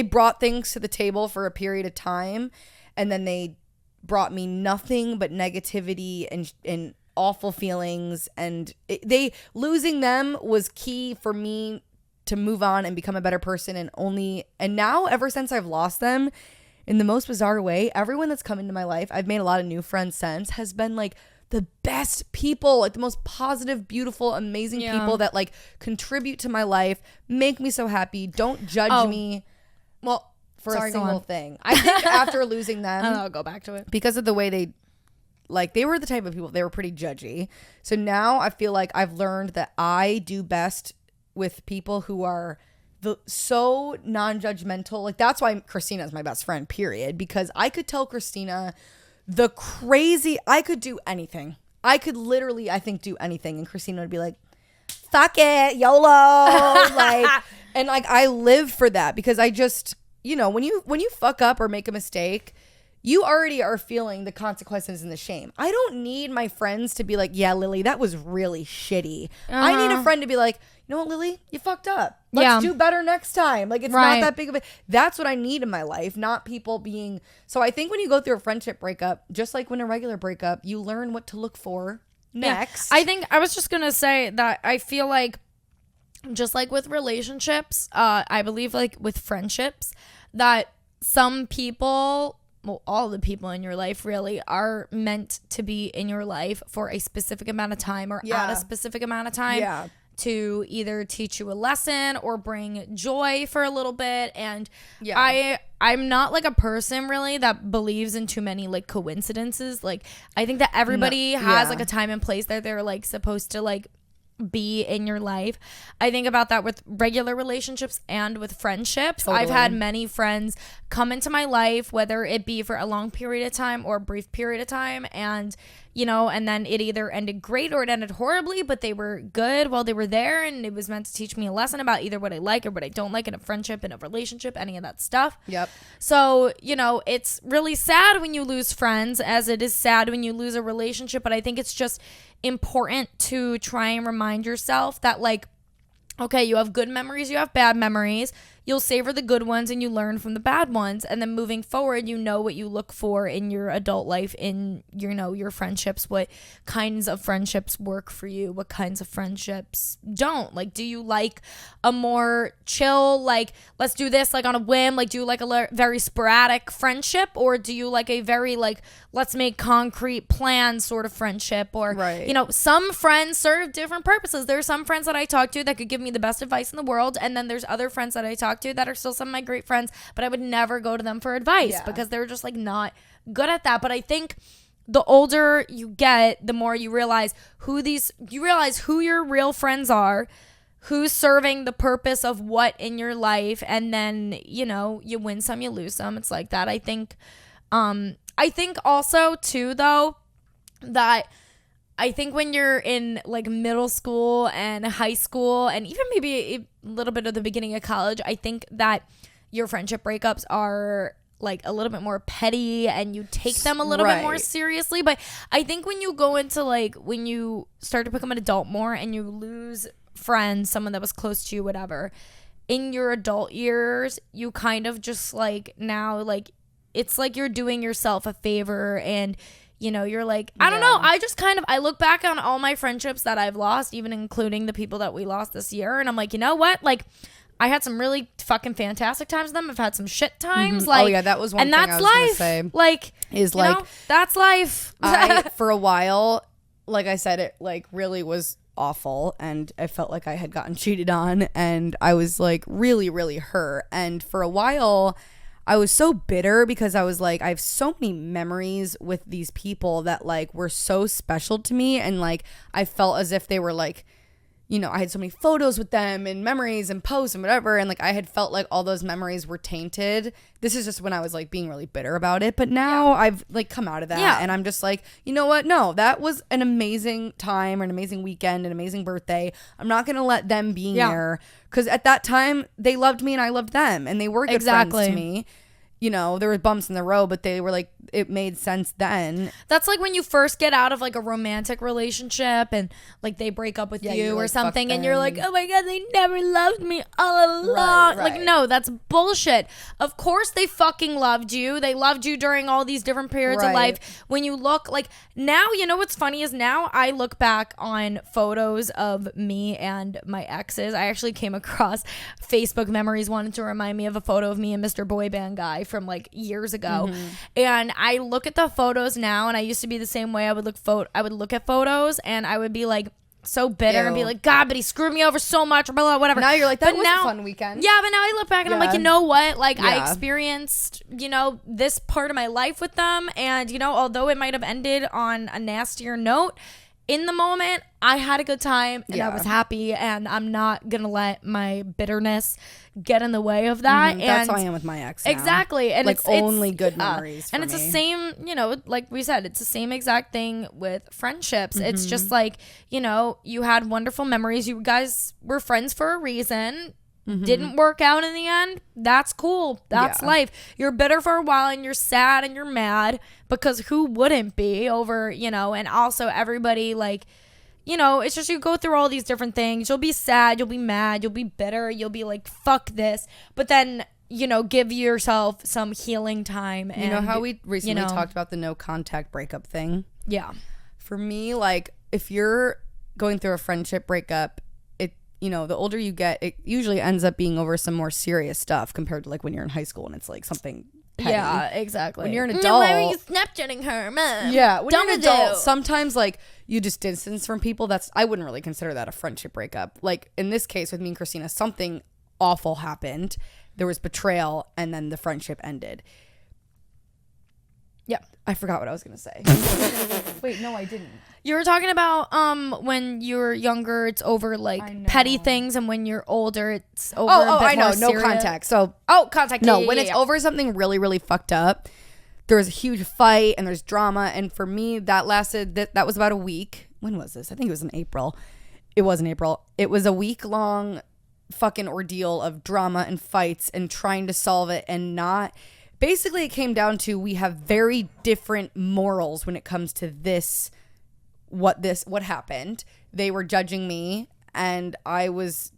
Speaker 1: brought things to the table for a period of time, and then they brought me nothing but negativity and awful feelings. And losing them was key for me to move on and become a better person. And now, ever since I've lost them, in the most bizarre way, everyone that's come into my life, I've made a lot of new friends since, has been like the best people, like the most positive, beautiful, amazing people that like contribute to my life, make me so happy, don't judge me. Well, for a single thing. I think after losing them,
Speaker 2: I'll go back to it.
Speaker 1: Because of the way they were the type of people, they were pretty judgy. So now I feel like I've learned that I do best with people who are so non-judgmental. Like that's why Christina is my best friend, period. Because I could tell Christina I could do anything. I could literally, I think, do anything. And Christina would be like, fuck it, YOLO. Like, and like I live for that because I just, you know, when you fuck up or make a mistake, you already are feeling the consequences and the shame. I don't need my friends to be like, yeah, Lily, that was really shitty. I need a friend to be like, you know what, Lily, you fucked up. Let's do better next time. Like it's not that big of a. That's what I need in my life, not people being. So I think when you go through a friendship breakup, just like when a regular breakup, you learn what to look for next.
Speaker 2: I think I was just gonna say that I feel like just like with relationships, I believe like with friendships that some people, well, all the people in your life really are meant to be in your life for a specific amount of time or at a specific amount of time to either teach you a lesson or bring joy for a little bit. And I'm not like a person really that believes in too many like coincidences. Like I think that everybody has like a time and place that they're like supposed to like be in your life. I think about that with regular relationships and with friendships. Totally. I've had many friends come into my life, whether it be for a long period of time or a brief period of time, and you know, and then it either ended great or it ended horribly, but they were good while they were there, and it was meant to teach me a lesson about either what I like or what I don't like in a friendship, in a relationship, any of that stuff.
Speaker 1: Yep.
Speaker 2: So, you know, it's really sad when you lose friends, as it is sad when you lose a relationship, but I think it's just important to try and remind yourself that, like, okay, you have good memories, you have bad memories. You'll savor the good ones and you learn from the bad ones. And then moving forward, you know what you look for in your adult life, in, you know, your friendships, what kinds of friendships work for you, what kinds of friendships don't. Like, do you like a more chill, like, let's do this, like, on a whim? Like, do you like a very sporadic friendship? Or do you like a very, like, let's make concrete plans sort of friendship? Or,
Speaker 1: right.
Speaker 2: you know, some friends serve different purposes. There are some friends that I talk to that could give me the best advice in the world. And then there's other friends that I talk to that are still some of my great friends, but I would never go to them for advice because they're just, like, not good at that. But I think the older you get, the more you realize who your real friends are, who's serving the purpose of what in your life, and then, you know, you win some, you lose some. It's like that. I think also too, though, that I think when you're in, like, middle school and high school, and even maybe a little bit of the beginning of college, I think that your friendship breakups are, like, a little bit more petty and you take them a little bit more seriously. But I think when you go into, like, when you start to become an adult more and you lose friends, someone that was close to you, whatever, in your adult years, you kind of just, like, now, like, it's like you're doing yourself a favor, and, you know, you're like, I don't know. I look back on all my friendships that I've lost, even including the people that we lost this year. And I'm like, you know what? Like, I had some really fucking fantastic times with them. I've had some shit times. Like,
Speaker 1: oh yeah, that was one thing I was
Speaker 2: life.
Speaker 1: gonna say.
Speaker 2: Like,
Speaker 1: is like,
Speaker 2: know, that's life.
Speaker 1: For a while, like I said, it, like, really was awful, and I felt like I had gotten cheated on, and I was, like, really, really hurt. And for a while, I was so bitter because I was like, I have so many memories with these people that, like, were so special to me, and, like, I felt as if they were, like, you know, I had so many photos with them and memories and posts and whatever, and, like, I had felt like all those memories were tainted. This is just when I was, like, being really bitter about it, but now I've, like, come out of that, and I'm just like, you know what? No, that was an amazing time, or an amazing weekend, an amazing birthday. I'm not gonna let them be there, because at that time they loved me and I loved them, and they were good friends to me. You know, there were bumps in the road, but they were, like, it made sense then. That's
Speaker 2: like when you first get out of, like, a romantic relationship and, like, they break up with you or, like, something, and you're like, oh my God, they never loved me all along. Right. Like, no, that's bullshit. Of course they fucking loved you. They loved you during all these different periods of life. When you look, like, now, you know what's funny is now I look back on photos of me and my exes. I actually came across Facebook memories, wanted to remind me of a photo of me and Mr. Boy Band guy from, like, years ago, and I look at the photos now, and I used to be the same way. I would look at photos and I would be like so bitter and be like, God, but he screwed me over so much, blah, blah, whatever.
Speaker 1: Now you're like, that was a fun weekend.
Speaker 2: Yeah, but now I look back and I'm like, you know what? Like, I experienced, you know, this part of my life with them, and, you know, although it might have ended on a nastier note, in the moment, I had a good time and I was happy, and I'm not going to let my bitterness get in the way of that. And
Speaker 1: that's how I am with my ex now.
Speaker 2: Exactly. And
Speaker 1: like,
Speaker 2: it's
Speaker 1: only good memories for
Speaker 2: and it's
Speaker 1: me.
Speaker 2: the same, you know, like we said, it's the same exact thing with friendships. It's just like, you know, you had wonderful memories. You guys were friends for a reason. Didn't work out in the end. That's cool. That's life. You're bitter for a while and you're sad and you're mad, because who wouldn't be over, you know, and also everybody, like, you know, it's just you go through all these different things. You'll be sad, you'll be mad, you'll be bitter, you'll be like, fuck this. But then, you know, give yourself some healing time. And,
Speaker 1: you know how we recently talked about the no contact breakup thing?
Speaker 2: Yeah.
Speaker 1: For me, like, if you're going through a friendship breakup, you know, the older you get, it usually ends up being over some more serious stuff compared to, like, when you're in high school and it's like something petty.
Speaker 2: Yeah, exactly.
Speaker 1: When you're an adult,
Speaker 2: why were you Snapchatting her, Mom?
Speaker 1: Yeah, when you're an adult, sometimes, like, you just distance from people. I wouldn't really consider that a friendship breakup. Like, in this case with me and Christina, something awful happened. There was betrayal, and then the friendship ended. Yeah, I forgot what I was gonna say. Wait, no, I didn't.
Speaker 2: You were talking about when you're younger, it's over, like, petty things, and when you're older, it's over. I know. No
Speaker 1: contact. So
Speaker 2: contact.
Speaker 1: No, when it's over something really, really fucked up, there was a huge fight and there's drama. And for me, that was about a week. When was this? I think it was in April. It was in April. It was a week-long fucking ordeal of drama and fights and trying to solve it and not. Basically, it came down to we have very different morals when it comes to what happened. They were judging me and I was,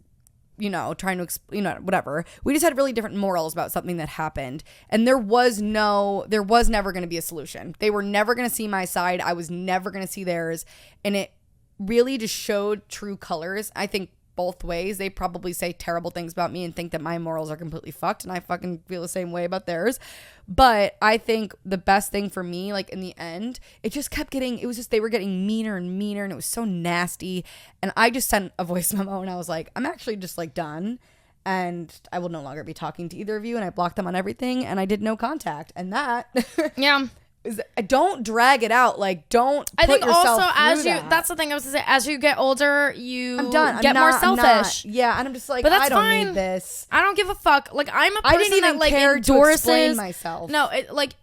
Speaker 1: trying to explain, whatever. We just had really different morals about something that happened. And there was never going to be a solution. They were never going to see my side. I was never going to see theirs. And it really just showed true colors. I think both ways. They probably say terrible things about me and think that my morals are completely fucked, and I fucking feel the same way about theirs. But I think the best thing for me, like in the end, it was just they were getting meaner and meaner, and it was so nasty. And I just sent a voice memo and I was like, I'm actually just like done, and I will no longer be talking to either of you. And I blocked them on everything, and I did no contact. And that
Speaker 2: yeah.
Speaker 1: Don't drag it out. Like, don't put yourself
Speaker 2: also
Speaker 1: through that.
Speaker 2: that's the thing I was gonna say, as you get older,
Speaker 1: I'm done.
Speaker 2: get more selfish.
Speaker 1: Yeah, and I'm just like,
Speaker 2: but that's
Speaker 1: I don't
Speaker 2: fine.
Speaker 1: need this.
Speaker 2: I don't give a fuck. Like, I'm a person
Speaker 1: I didn't even
Speaker 2: that like
Speaker 1: care
Speaker 2: endorses
Speaker 1: to explain myself.
Speaker 2: No,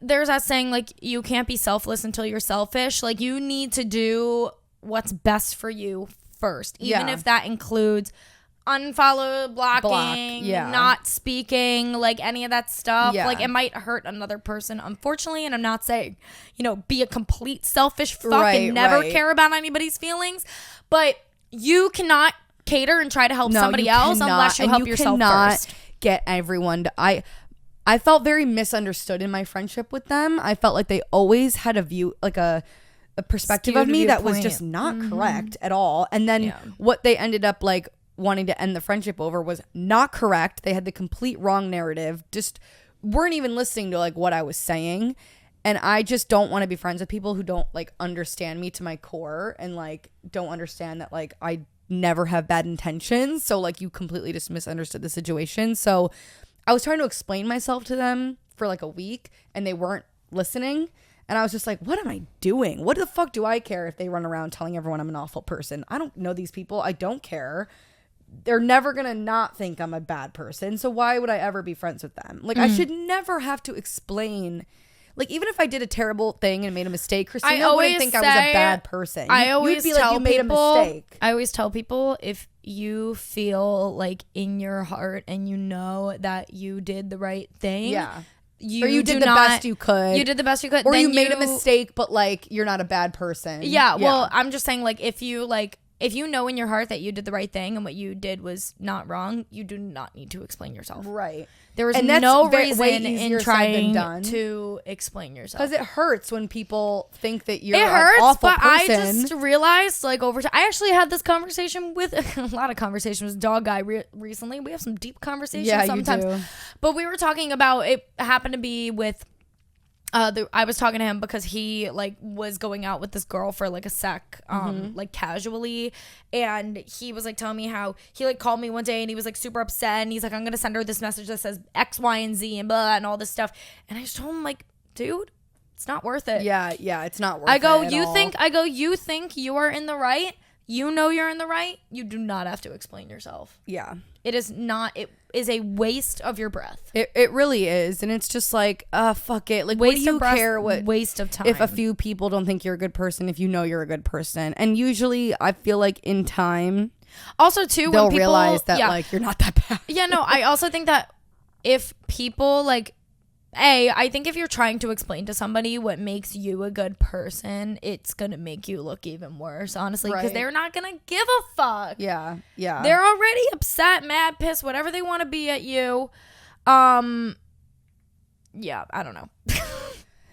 Speaker 2: there's that saying, like, you can't be selfless until you're selfish. Like, you need to do what's best for you first, even if that includes unfollow, blocking, not speaking, like any of that stuff. Like, it might hurt another person, unfortunately. And I'm not saying, be a complete selfish fuck and never care about anybody's feelings, but you cannot cater and try to help somebody else unless you help yourself first.
Speaker 1: Get everyone to, I felt very misunderstood in my friendship with them. I felt like they always had a view, like a perspective of me that was just not correct at all. And then what they ended up like wanting to end the friendship over was not correct. They had the complete wrong narrative, just weren't even listening to like what I was saying. And I just don't want to be friends with people who don't like understand me to my core and like don't understand that like I never have bad intentions. So like you completely just misunderstood the situation. So I was trying to explain myself to them for like a week and they weren't listening. And I was just like, what am I doing? What the fuck do I care if they run around telling everyone I'm an awful person? I don't know these people. I don't care. They're never going to not think I'm a bad person. So why would I ever be friends with them? Like, I should never have to explain. Like, even if I did a terrible thing and made a mistake, Christina wouldn't think I was a bad person.
Speaker 2: I always
Speaker 1: You'd be like, you made a mistake.
Speaker 2: I always tell people, if you feel like in your heart and you know that you did the right thing.
Speaker 1: Yeah. You did the best you could.
Speaker 2: You did the best you could.
Speaker 1: Or you made a mistake, but like, you're not a bad person.
Speaker 2: Yeah. Well, I'm just saying, like, if you know in your heart that you did the right thing and what you did was not wrong, you do not need to explain yourself.
Speaker 1: Right.
Speaker 2: There was no reason in trying to explain yourself.
Speaker 1: Because it hurts when people think that you're
Speaker 2: an awful person. I just realized, like, over time, I actually had this conversation with a lot of conversations with Dog Guy recently. We have some deep conversations sometimes.
Speaker 1: You do.
Speaker 2: But we were talking about, it happened to be with I was talking to him because he like was going out with this girl for like a sec, like casually, and he was like telling me how he like called me one day and he was like super upset and he's like, I'm gonna send her this message that says X, Y, and Z and blah and all this stuff, and I just told him, like, dude, it's not worth it.
Speaker 1: Yeah, it's not worth it.
Speaker 2: You think you are in the right? You know you're in the right. You do not have to explain yourself.
Speaker 1: Yeah.
Speaker 2: It is not. It is a waste of your breath.
Speaker 1: It really is. And it's just like, fuck it. Like, what do you care what
Speaker 2: waste of time?
Speaker 1: If a few people don't think you're a good person, if you know you're a good person. And usually I feel like in time,
Speaker 2: also too,
Speaker 1: they'll
Speaker 2: when people
Speaker 1: realize that like you're not that bad.
Speaker 2: Yeah, no, I also think that if people like, I think if you're trying to explain to somebody what makes you a good person, it's going to make you look even worse, honestly, because they're not going to give a fuck.
Speaker 1: Yeah.
Speaker 2: They're already upset, mad, pissed, whatever they want to be at you. Yeah, I don't know.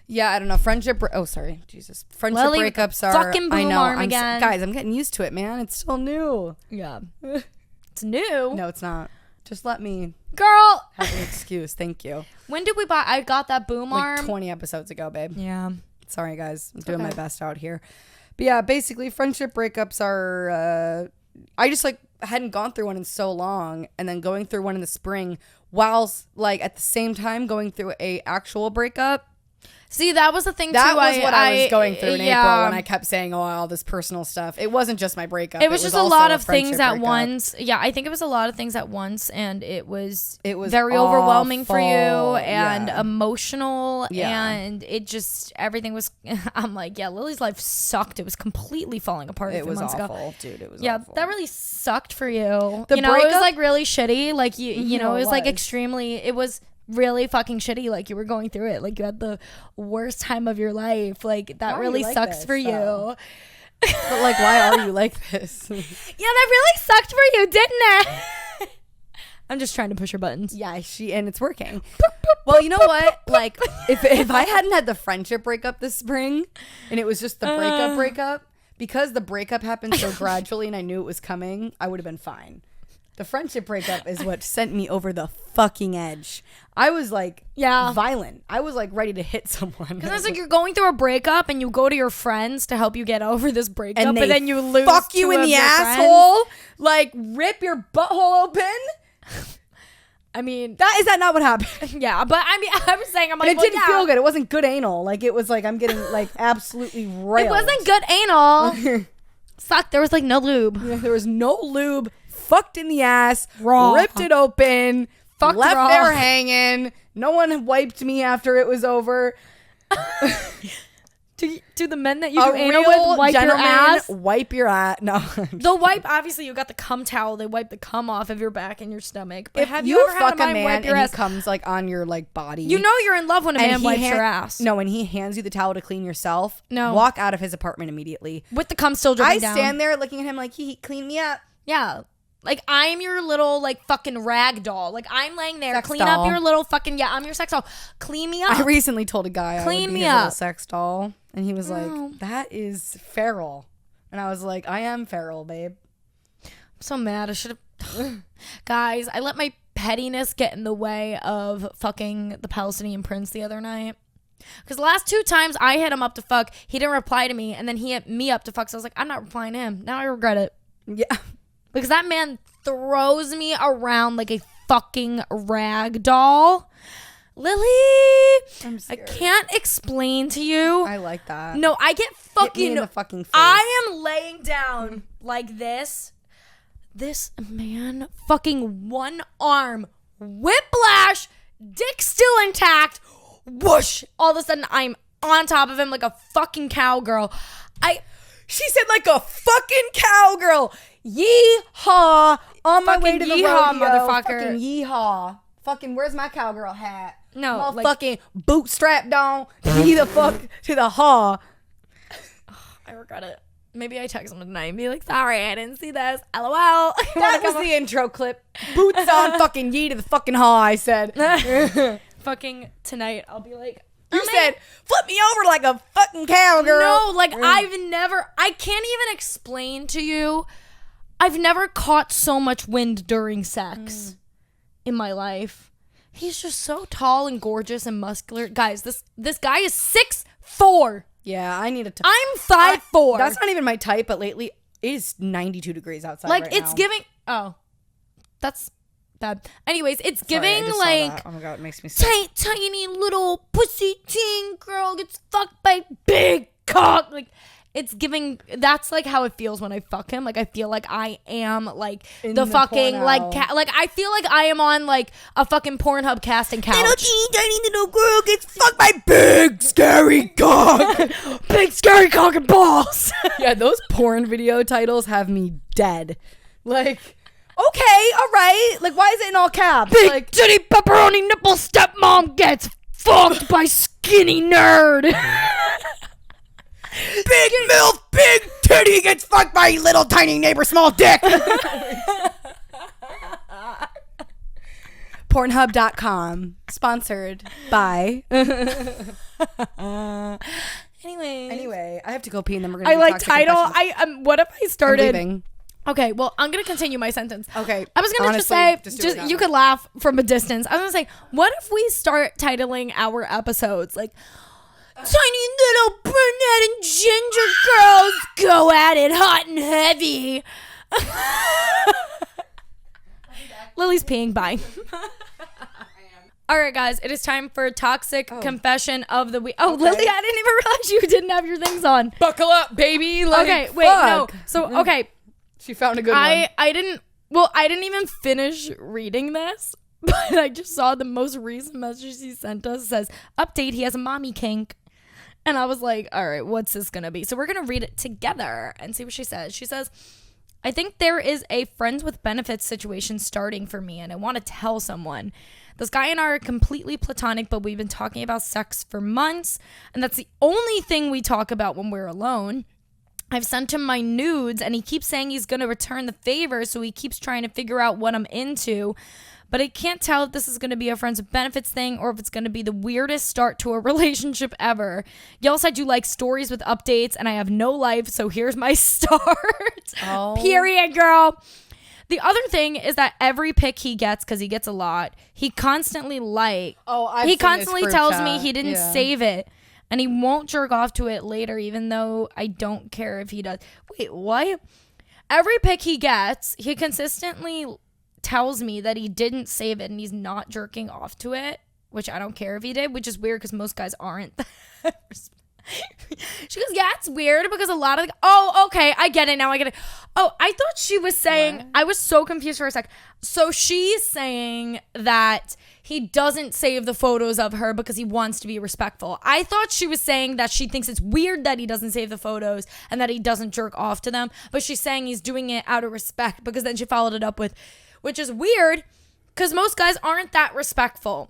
Speaker 1: Yeah, I don't know. Friendship breakups are
Speaker 2: fucking boom arm again.
Speaker 1: Guys, I'm getting used to it, man. It's still new.
Speaker 2: Yeah. It's new.
Speaker 1: No, it's not. Just let me have an excuse. Thank you.
Speaker 2: When did we buy? I got that boom arm
Speaker 1: 20 episodes ago, babe.
Speaker 2: Yeah.
Speaker 1: Sorry, guys. I'm doing my best out here. But yeah, basically, friendship breakups are. I just like hadn't gone through one in so long, and then going through one in the spring, whilst like at the same time going through a actual breakup.
Speaker 2: See, that was the thing
Speaker 1: That
Speaker 2: too.
Speaker 1: was what I was going through in April when
Speaker 2: yeah.
Speaker 1: I kept saying, "Oh, all this personal stuff." It wasn't just my breakup.
Speaker 2: It was just a
Speaker 1: also
Speaker 2: lot
Speaker 1: a
Speaker 2: of things
Speaker 1: friendship
Speaker 2: at
Speaker 1: breakup.
Speaker 2: once. Yeah, I think it was a lot of things at once, and it was very
Speaker 1: awful.
Speaker 2: overwhelming for you and
Speaker 1: Yeah.
Speaker 2: emotional,
Speaker 1: Yeah.
Speaker 2: and it just everything was. I'm like, yeah, Lily's life sucked. It was completely falling apart.
Speaker 1: It
Speaker 2: a few
Speaker 1: was
Speaker 2: months
Speaker 1: awful,
Speaker 2: ago.
Speaker 1: dude. It was
Speaker 2: Yeah,
Speaker 1: awful.
Speaker 2: that really sucked for you.
Speaker 1: The
Speaker 2: You know, it was
Speaker 1: breakup-
Speaker 2: like really shitty. Like you know,
Speaker 1: No,
Speaker 2: it
Speaker 1: it
Speaker 2: was like
Speaker 1: was.
Speaker 2: extremely. It was really fucking shitty. Like you were going through it. Like you had the worst time of your life. Like that
Speaker 1: Why are
Speaker 2: really
Speaker 1: you like
Speaker 2: sucks
Speaker 1: this,
Speaker 2: for you.
Speaker 1: though? But like, why are you like this?
Speaker 2: Yeah, that really sucked for you, didn't it? I'm just trying to push your buttons.
Speaker 1: Yeah, and it's working. Well, you know what? Like, if I hadn't had the friendship breakup this spring, and it was just the breakup, because the breakup happened so gradually, and I knew it was coming, I would have been fine. The friendship breakup is what sent me over the fucking edge. I was like, violent. I was like ready to hit someone.
Speaker 2: Because it's like you're going through a breakup and you go to your friends to help you get over this breakup,
Speaker 1: and
Speaker 2: but then you lose.
Speaker 1: fuck you
Speaker 2: two
Speaker 1: in
Speaker 2: of
Speaker 1: the
Speaker 2: your
Speaker 1: asshole, like rip your butthole open.
Speaker 2: friends. I mean,
Speaker 1: Is that not what happened?
Speaker 2: yeah, but I mean, I was saying, I'm like,
Speaker 1: And it
Speaker 2: well,
Speaker 1: didn't
Speaker 2: yeah,
Speaker 1: feel good. It wasn't good anal. Like it was like I'm getting like absolutely railed.
Speaker 2: It wasn't good anal. Sucked. There was like no lube.
Speaker 1: There was no lube. Fucked in the ass.
Speaker 2: Raw.
Speaker 1: Ripped it open.
Speaker 2: Fucked
Speaker 1: left
Speaker 2: raw.
Speaker 1: there hanging. No one wiped me after it was over.
Speaker 2: Do the men that you
Speaker 1: A
Speaker 2: do anal
Speaker 1: real
Speaker 2: with wipe your
Speaker 1: gentleman
Speaker 2: ass?
Speaker 1: wipe your ass. No.
Speaker 2: The wipe, obviously, you got the cum towel. They wipe the cum off of your back and your stomach. But
Speaker 1: If
Speaker 2: have
Speaker 1: you
Speaker 2: you ever had
Speaker 1: fuck
Speaker 2: a man
Speaker 1: a man
Speaker 2: wipe your
Speaker 1: and
Speaker 2: ass?
Speaker 1: he comes like on your like body,
Speaker 2: You know you're in love when a
Speaker 1: and
Speaker 2: man
Speaker 1: he
Speaker 2: wipes your ass.
Speaker 1: No, and he hands you the towel to clean yourself.
Speaker 2: No.
Speaker 1: Walk out of his apartment immediately.
Speaker 2: With the cum still dripping
Speaker 1: I
Speaker 2: down.
Speaker 1: stand there looking at him like he clean me up.
Speaker 2: Yeah. Like, I'm your little, like, fucking rag doll. Like, I'm laying there.
Speaker 1: Sex
Speaker 2: Clean
Speaker 1: doll.
Speaker 2: up your little fucking, I'm your sex doll. Clean me up.
Speaker 1: I recently told a guy
Speaker 2: Clean
Speaker 1: I would be
Speaker 2: me
Speaker 1: his little
Speaker 2: up.
Speaker 1: sex doll, and he was
Speaker 2: Oh.
Speaker 1: like, "That is feral," and I was like, "I am feral, babe."
Speaker 2: I'm so mad. I should have. Guys, I let my pettiness get in the way of fucking the Palestinian prince the other night. Because the last 2 times I hit him up to fuck, he didn't reply to me, and then he hit me up to fuck, so I was like, I'm not replying to him. Now I regret it.
Speaker 1: Yeah,
Speaker 2: Because that man throws me around like a fucking rag doll. Lily,
Speaker 1: I'm
Speaker 2: I
Speaker 1: scared.
Speaker 2: can't explain to you.
Speaker 1: I like that.
Speaker 2: No, I get
Speaker 1: Hit me
Speaker 2: fucking.
Speaker 1: in the fucking face.
Speaker 2: I am laying down like this. This man, fucking one arm, whiplash, dick still intact, whoosh. All of a sudden, I'm on top of him like a fucking cowgirl.
Speaker 1: She said like a fucking cowgirl. Yeehaw! On my way to the
Speaker 2: Fucking yeehaw,
Speaker 1: rodeo.
Speaker 2: motherfucker.
Speaker 1: Fucking yeehaw. Fucking where's my cowgirl hat?
Speaker 2: No,
Speaker 1: All
Speaker 2: like-
Speaker 1: fucking boot strapped on. Yee the fuck to the haw.
Speaker 2: I regret it. Maybe I text him tonight and be like, sorry, I didn't see this. LOL.
Speaker 1: That was the intro clip. Boots on, fucking yee to the fucking haw. I said.
Speaker 2: Fucking tonight, I'll be like,
Speaker 1: You said, flip me over like a fucking cowgirl.
Speaker 2: no, like I can't even explain to you. I've never caught so much wind during sex in my life. He's just so tall and gorgeous and muscular. Guys, this guy is 6'4".
Speaker 1: Yeah, I need a
Speaker 2: I'm 5'4".
Speaker 1: That's not even my type, but lately it is 92 degrees outside.
Speaker 2: like
Speaker 1: right
Speaker 2: it's
Speaker 1: now.
Speaker 2: giving. Oh, that's bad. Anyways, it's
Speaker 1: Sorry, I
Speaker 2: giving
Speaker 1: just saw
Speaker 2: like
Speaker 1: that. Oh my god, it makes me sick.
Speaker 2: tiny little pussy teen girl gets fucked by big cock. Like it's giving. That's like how it feels when I fuck him. Like I feel like I am like
Speaker 1: In
Speaker 2: the
Speaker 1: the
Speaker 2: fucking
Speaker 1: porno.
Speaker 2: like like I feel like I am on like a fucking Pornhub casting couch.
Speaker 1: Little teeny tiny little girl gets fucked by big scary cock.
Speaker 2: Big scary cock and balls.
Speaker 1: Yeah, those porn video titles have me dead. Like, okay, all right. Like, why is it in all caps?
Speaker 2: Big
Speaker 1: Like,
Speaker 2: titty pepperoni nipple stepmom gets fucked by skinny nerd.
Speaker 1: big milf, big titty gets fucked by little tiny neighbor small dick. Pornhub.com sponsored by. Anyway, I have to go pee and then we're gonna.
Speaker 2: I
Speaker 1: do
Speaker 2: like
Speaker 1: toxic
Speaker 2: title.
Speaker 1: confessions.
Speaker 2: What if I
Speaker 1: I'm
Speaker 2: started?
Speaker 1: leaving.
Speaker 2: Okay, well, I'm gonna continue my sentence.
Speaker 1: Okay,
Speaker 2: I was gonna
Speaker 1: honestly,
Speaker 2: just
Speaker 1: do it
Speaker 2: say,
Speaker 1: now.
Speaker 2: you could laugh from a distance. I was gonna say, what if we start titling our episodes like, "Tiny little brunette and ginger girls go at it hot and heavy." Lily's peeing. Bye. All right, guys, it is time for toxic confession of the week. Oh, okay. Lily, I didn't even realize you didn't have your things on.
Speaker 1: Buckle up, baby. Like,
Speaker 2: okay, wait,
Speaker 1: fuck.
Speaker 2: no. So, okay.
Speaker 1: She found a good one.
Speaker 2: I didn't even finish reading this, but I just saw the most recent message he sent us. It says, update, he has a mommy kink. And I was like, all right, what's this going to be? So we're going to read it together and see what she says. She says, I think there is a friends with benefits situation starting for me, and I want to tell someone. This guy and I are completely platonic, but we've been talking about sex for months, and that's the only thing we talk about when we're alone. I've sent him my nudes, and he keeps saying he's going to return the favor, so he keeps trying to figure out what I'm into. But I can't tell if this is going to be a friends with benefits thing or if it's going to be the weirdest start to a relationship ever. Y'all said you like stories with updates, and I have no life, so here's my start.
Speaker 1: Oh.
Speaker 2: Period, girl. The other thing is that every pic he gets, because he gets a lot, he constantly
Speaker 1: I've
Speaker 2: he
Speaker 1: seen
Speaker 2: constantly
Speaker 1: this
Speaker 2: tells
Speaker 1: group
Speaker 2: me
Speaker 1: chat.
Speaker 2: he didn't
Speaker 1: Yeah.
Speaker 2: save it, and he won't jerk off to it later, even though I don't care if he does. Wait, what? Every pic he gets, he consistently tells me that he didn't save it and he's not jerking off to it, which I don't care if he did, which is weird because most guys aren't. She goes, yeah, it's weird because a lot of okay, I get it now. I get it. Oh, I thought she was saying, what? I was so confused for a sec. So she's saying that he doesn't save the photos of her because he wants to be respectful. I thought she was saying that she thinks it's weird that he doesn't save the photos and that he doesn't jerk off to them, but she's saying he's doing it out of respect, because then she followed it up with, which is weird because most guys aren't that respectful.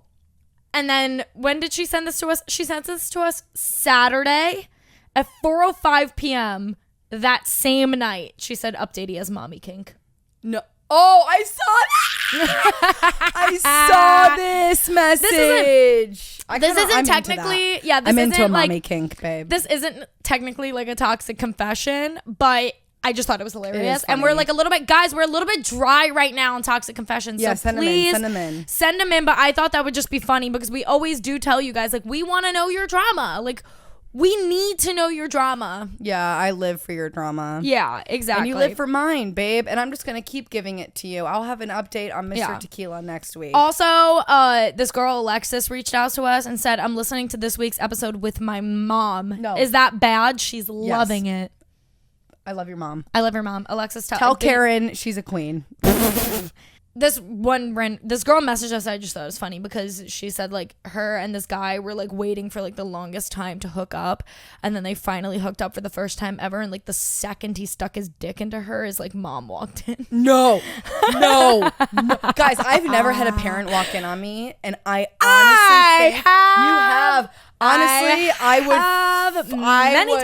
Speaker 2: And then when did she send this to us? She sent this to us Saturday at 4:05 p.m. that same night. She said, update, he has mommy kink.
Speaker 1: No. Oh, I saw that. I saw this message.
Speaker 2: This isn't technically, yeah, this
Speaker 1: I'm
Speaker 2: isn't
Speaker 1: into a
Speaker 2: like,
Speaker 1: mommy kink, babe.
Speaker 2: this isn't technically like a toxic confession, but I just thought it was hilarious. And
Speaker 1: funny.
Speaker 2: we're like a little bit, guys, we're a little bit dry right now on toxic confessions.
Speaker 1: Yeah,
Speaker 2: so
Speaker 1: send
Speaker 2: please
Speaker 1: them in.
Speaker 2: send them in. But I thought that would just be funny because we always do tell you guys, like, we want to know your drama. Like, we need to know your drama.
Speaker 1: Yeah, I live for your drama.
Speaker 2: Yeah, exactly.
Speaker 1: And you live for mine, babe. And I'm just going to keep giving it to you. I'll have an update on Mr.
Speaker 2: Yeah.
Speaker 1: Tequila next week.
Speaker 2: Also, this girl, Alexis, reached out to us and said, I'm listening to this week's episode with my mom.
Speaker 1: No.
Speaker 2: Is that bad? She's loving it.
Speaker 1: I love your mom.
Speaker 2: I love her mom. Alexis,
Speaker 1: Tell Karen she's a queen.
Speaker 2: This girl messaged us. I just thought it was funny because she said like her and this guy were like waiting for like the longest time to hook up, and then they finally hooked up for the first time ever, and like the second he stuck his dick into her, his like mom walked in.
Speaker 1: No. Guys, I've never had a parent walk in on me, and I honestly think you have. Honestly, I would many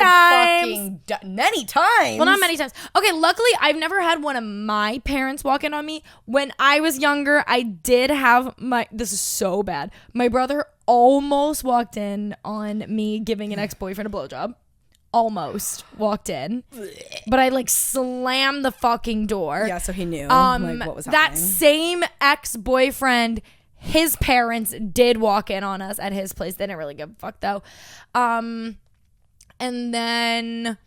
Speaker 1: times.
Speaker 2: Well, not many times. Okay, luckily I've never had one of my parents walk in on me. When I was younger, I did have this is so bad. My brother almost walked in on me giving an ex-boyfriend a blowjob. Almost walked in. But I like slammed the fucking door.
Speaker 1: Yeah, so he knew like what was happening.
Speaker 2: That same ex-boyfriend, his parents did walk in on us at his place. They didn't really give a fuck though. And then,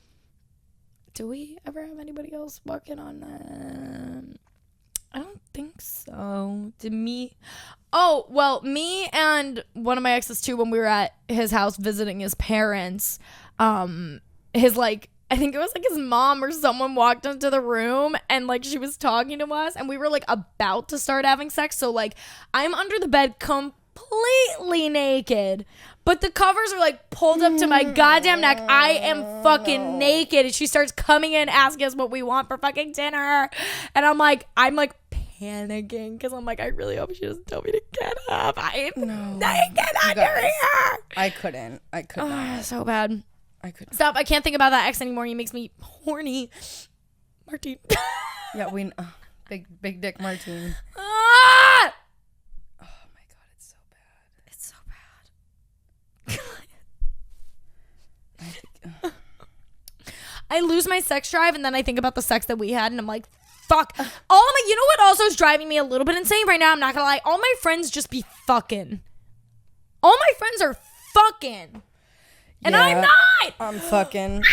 Speaker 2: do we ever have anybody else walk in on them? I don't think so. Me and one of my exes too, when we were at his house visiting his parents, I think it was like his mom or someone walked into the room and like she was talking to us and we were like about to start having sex. So like I'm under the bed completely naked, but the covers are like pulled up to my goddamn neck. I am fucking naked. And she starts coming in asking us what we want for fucking dinner. And I'm like panicking because I'm like, I really hope she doesn't tell me to get up. I am naked under here.
Speaker 1: I couldn't. I could not.
Speaker 2: So bad.
Speaker 1: I couldn't.
Speaker 2: Stop. I can't think about that ex anymore. He makes me horny. Martine.
Speaker 1: Yeah, big dick Martine.
Speaker 2: Ah!
Speaker 1: Oh my God, it's so bad.
Speaker 2: It's so bad. I lose my sex drive and then I think about the sex that we had and I'm like, fuck. You know what also is driving me a little bit insane right now? I'm not gonna lie. All my friends just be fucking. All my friends are fucking. And
Speaker 1: yeah,
Speaker 2: I'm not.
Speaker 1: I'm fucking.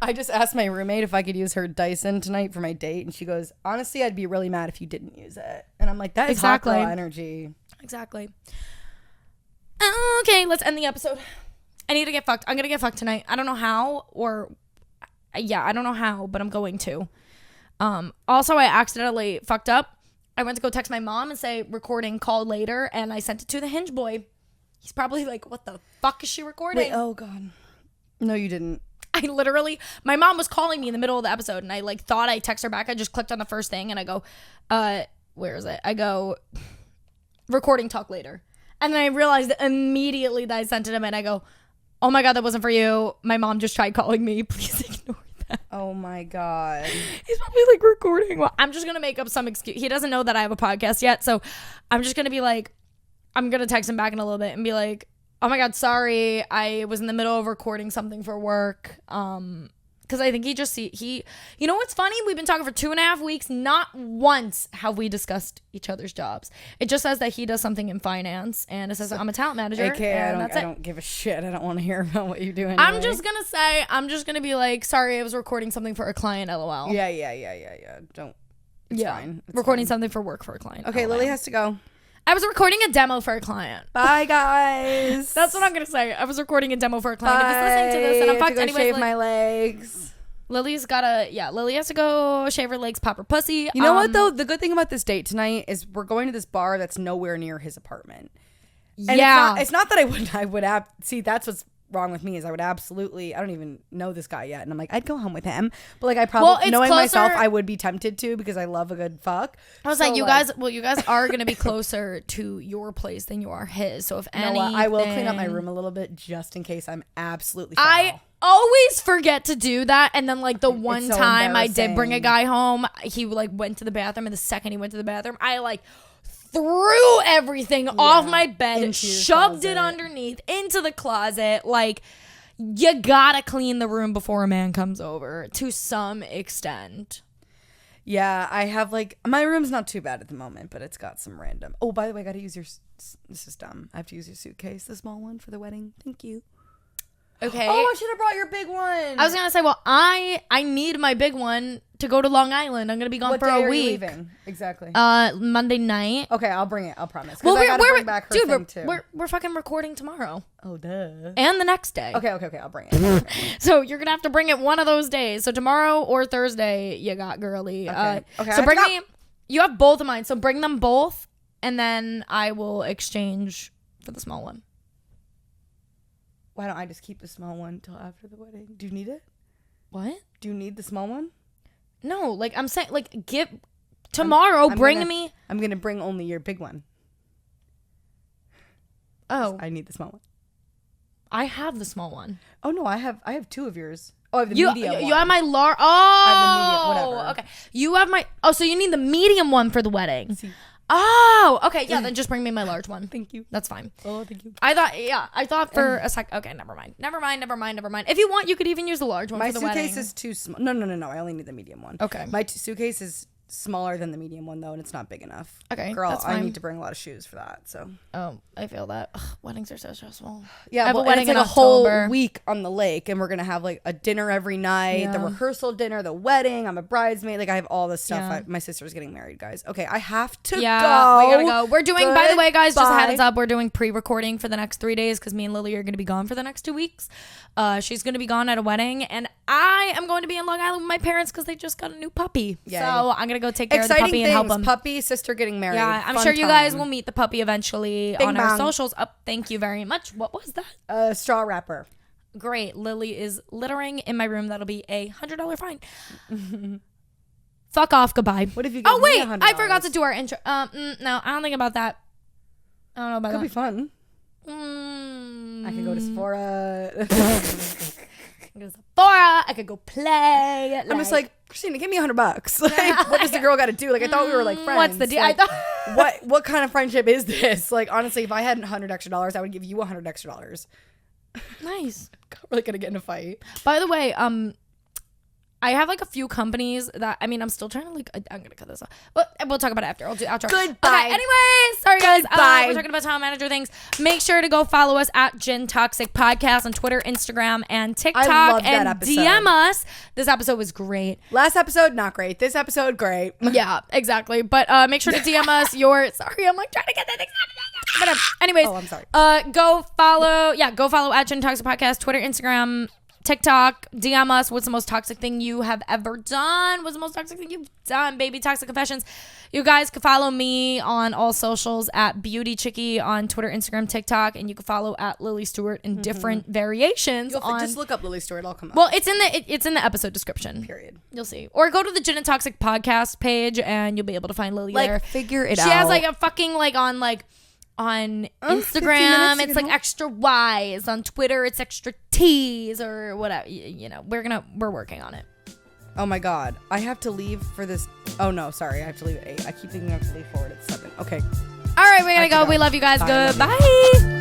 Speaker 1: I just asked my roommate if I could use her Dyson tonight for my date, and she goes, honestly, I'd be really mad if you didn't use it. And I'm like, that is hot girl energy.
Speaker 2: Exactly. Okay, let's end the episode. I need to get fucked. I'm gonna get fucked tonight. I don't know how, I don't know how, but I'm going to. Also, I accidentally fucked up. I went to go text my mom and say recording, call later, and I sent it to the Hinge boy. He's probably like, what the fuck is she recording?
Speaker 1: Wait, oh God. No, you didn't.
Speaker 2: I literally, my mom was calling me in the middle of the episode, and I like thought I text her back. I just clicked on the first thing, and I go, where is it? I go, recording, talk later. And then I realized immediately that I sent it to him, and I go, oh my God, that wasn't for you. My mom just tried calling me. Please ignore that.
Speaker 1: Oh my God.
Speaker 2: He's probably like recording. Well, I'm just going to make up some excuse. He doesn't know that I have a podcast yet. So I'm just going to be like, I'm going to text him back in a little bit and be like, oh my God, sorry. I was in the middle of recording something for work. Because I think you know what's funny? We've been talking for 2.5 weeks. Not once have we discussed each other's jobs. It just says that he does something in finance, and it says I'm a talent manager.
Speaker 1: Okay, I don't give a shit. I don't want to hear about what you're doing.
Speaker 2: I'm just going to be like, sorry, I was recording something for a client, LOL.
Speaker 1: Yeah. It's fine. It's
Speaker 2: recording
Speaker 1: fine.
Speaker 2: something for work for a client.
Speaker 1: Okay,
Speaker 2: LOL.
Speaker 1: Lily has to go.
Speaker 2: I was recording a demo for a client.
Speaker 1: Bye, guys.
Speaker 2: That's what I'm going to say. I was recording a demo for a client. If he's listening to this and I'm fucked anyways.
Speaker 1: Shave my legs.
Speaker 2: Lily has to go shave her legs, pop her pussy.
Speaker 1: You know what, though? The good thing about this date tonight is we're going to this bar that's nowhere near his apartment. And it's not that I would see, that's what's wrong with me is I would absolutely, I don't even know this guy yet. And I'm like, I'd go home with him. But like, I probably, knowing myself, I would be tempted to because I love a good fuck.
Speaker 2: I was like, you guys are going to be closer to your place than you are his. So if anything.
Speaker 1: I will clean up my room a little bit just in case I'm absolutely foul.
Speaker 2: I always forget to do that. And then like the one
Speaker 1: so
Speaker 2: time I did bring a guy home, he like went to the bathroom, and the second he went to the bathroom, I like threw everything off my bed, shoved it underneath into the closet. Like, you gotta clean the room before a man comes over to some extent.
Speaker 1: Yeah, I have like, my room's not too bad at the moment, but it's got some random. Oh, by the way, I gotta use this is dumb. I have to use your suitcase, the small one for the wedding. Thank you.
Speaker 2: Okay.
Speaker 1: Oh, I should have brought your big one.
Speaker 2: I was gonna say, well, I need my big one to go to Long Island. I'm gonna be gone for a week.
Speaker 1: What day are you leaving? Exactly.
Speaker 2: Monday night.
Speaker 1: Okay, I'll bring it. I'll promise.
Speaker 2: Well,
Speaker 1: I gotta bring back her thing too.
Speaker 2: We're fucking recording tomorrow.
Speaker 1: Oh, duh.
Speaker 2: And the next day.
Speaker 1: Okay. I'll bring it.
Speaker 2: So you're gonna have to bring it one of those days. So tomorrow or Thursday, you got girly.
Speaker 1: Okay.
Speaker 2: So bring me. You have both of mine. So bring them both, and then I will exchange for the small one.
Speaker 1: Why don't I just keep the small one till after the wedding? Do you need it?
Speaker 2: What?
Speaker 1: Do you need the small one?
Speaker 2: No, like I'm saying, like tomorrow. Bring me.
Speaker 1: I'm gonna bring only your big one.
Speaker 2: Oh,
Speaker 1: I need the small one.
Speaker 2: I have the small one.
Speaker 1: Oh no, I have two of yours. Oh, I have the medium one.
Speaker 2: You have my large. Oh,
Speaker 1: I have the medium, whatever.
Speaker 2: Okay. You have my. Oh, so you need the medium one for the wedding.
Speaker 1: See.
Speaker 2: Oh, okay. Yeah, then just bring me my large one.
Speaker 1: Thank you.
Speaker 2: That's fine.
Speaker 1: Oh, thank you.
Speaker 2: I thought for a sec. Okay, never mind. If you want, you could even use the large one
Speaker 1: My
Speaker 2: for the wedding.
Speaker 1: suitcase is too small. No. I only need the medium one.
Speaker 2: Okay.
Speaker 1: My suitcase is smaller than the medium one though, and it's not big enough.
Speaker 2: Okay,
Speaker 1: girl,
Speaker 2: that's fine.
Speaker 1: I need to bring a lot of shoes for that. So.
Speaker 2: Oh, I feel that. Ugh, weddings are so stressful.
Speaker 1: Yeah,
Speaker 2: I have a
Speaker 1: wedding
Speaker 2: wedding
Speaker 1: in
Speaker 2: in
Speaker 1: a whole
Speaker 2: October.
Speaker 1: week on the lake, and we're gonna have like a dinner every night,
Speaker 2: Yeah.
Speaker 1: the rehearsal dinner, the wedding. I'm a bridesmaid. Like I have all this stuff.
Speaker 2: Yeah.
Speaker 1: My sister's getting married, guys. Okay, I have to
Speaker 2: We
Speaker 1: go.
Speaker 2: gotta go. We're doing, by the way, guys, just a
Speaker 1: Goodbye.
Speaker 2: heads up, we're doing pre-recording for the next 3 days because me and Lily are going to be gone for the next 2 weeks. She's going to be gone at a wedding, and I am going to be in Long Island with my parents because they just got a new puppy.
Speaker 1: Yay.
Speaker 2: So I'm going to go take care
Speaker 1: Exciting
Speaker 2: of the puppy
Speaker 1: things.
Speaker 2: and help them.
Speaker 1: Puppy, sister getting married.
Speaker 2: Yeah, I'm
Speaker 1: Fun
Speaker 2: sure you guys
Speaker 1: time.
Speaker 2: will meet the puppy eventually
Speaker 1: Bing
Speaker 2: on our
Speaker 1: bang.
Speaker 2: socials. Oh, thank you very much. What was that?
Speaker 1: Straw wrapper.
Speaker 2: Great. Lily is littering in my room. That'll be a $100 fine. Fuck off. Goodbye.
Speaker 1: What if you?
Speaker 2: Oh,
Speaker 1: give me
Speaker 2: wait.
Speaker 1: $100?
Speaker 2: I forgot to do our intro. No, I don't think about that. I don't know about
Speaker 1: Could
Speaker 2: that.
Speaker 1: be fun. I could go to Sephora.
Speaker 2: I could go to Sephora. I could go play.
Speaker 1: I'm just like, Christina, give me $100. Like, what does the girl got to do? Like, I thought we were like friends.
Speaker 2: What's the deal?
Speaker 1: Like,
Speaker 2: I thought.
Speaker 1: what kind of friendship is this? Like, honestly, if I had $100 extra, I would give you $100 extra.
Speaker 2: Nice.
Speaker 1: We're like gonna get in a fight.
Speaker 2: By the way, I have like a few companies that I'm still trying to like. I'm gonna cut this off. We'll talk about it after. I'll do outro.
Speaker 1: Goodbye.
Speaker 2: Okay, anyways, sorry guys.
Speaker 1: Goodbye.
Speaker 2: We're talking about talent manager things. Make sure to go follow us at Gin Toxic Podcast on Twitter, Instagram, and TikTok,
Speaker 1: love that
Speaker 2: and
Speaker 1: episode.
Speaker 2: DM us. This episode was great.
Speaker 1: Last episode, not great. This episode, great.
Speaker 2: Yeah, exactly. But make sure to DM us your. Sorry, I'm like trying to get that thing out of Whatever. Anyways.
Speaker 1: Oh, I'm sorry.
Speaker 2: Go follow at Gin Toxic Podcast, Twitter, Instagram, TikTok. DM us. What's the most toxic thing you have ever done? What's the most toxic thing you've done, baby? Toxic confessions. You guys can follow me on all socials at Beauty Chickie on Twitter, Instagram, TikTok, and you can follow at Lily Stewart in different variations.
Speaker 1: Just look up Lily Stewart. I'll come up.
Speaker 2: Well, it's in the episode description.
Speaker 1: Period.
Speaker 2: You'll see. Or go to the Gin and Toxic Podcast page, and you'll be able to find Lily there.
Speaker 1: Figure it out.
Speaker 2: She has a fucking on Instagram, it's extra Y's. On Twitter, it's extra T's or whatever. We're working on it.
Speaker 1: Oh my God. I have to leave for this. Oh no, sorry. I have to leave at 8. I keep thinking I have to leave forward at 7. Okay.
Speaker 2: All right, we gotta go. We love you guys.
Speaker 1: Bye.
Speaker 2: Goodbye.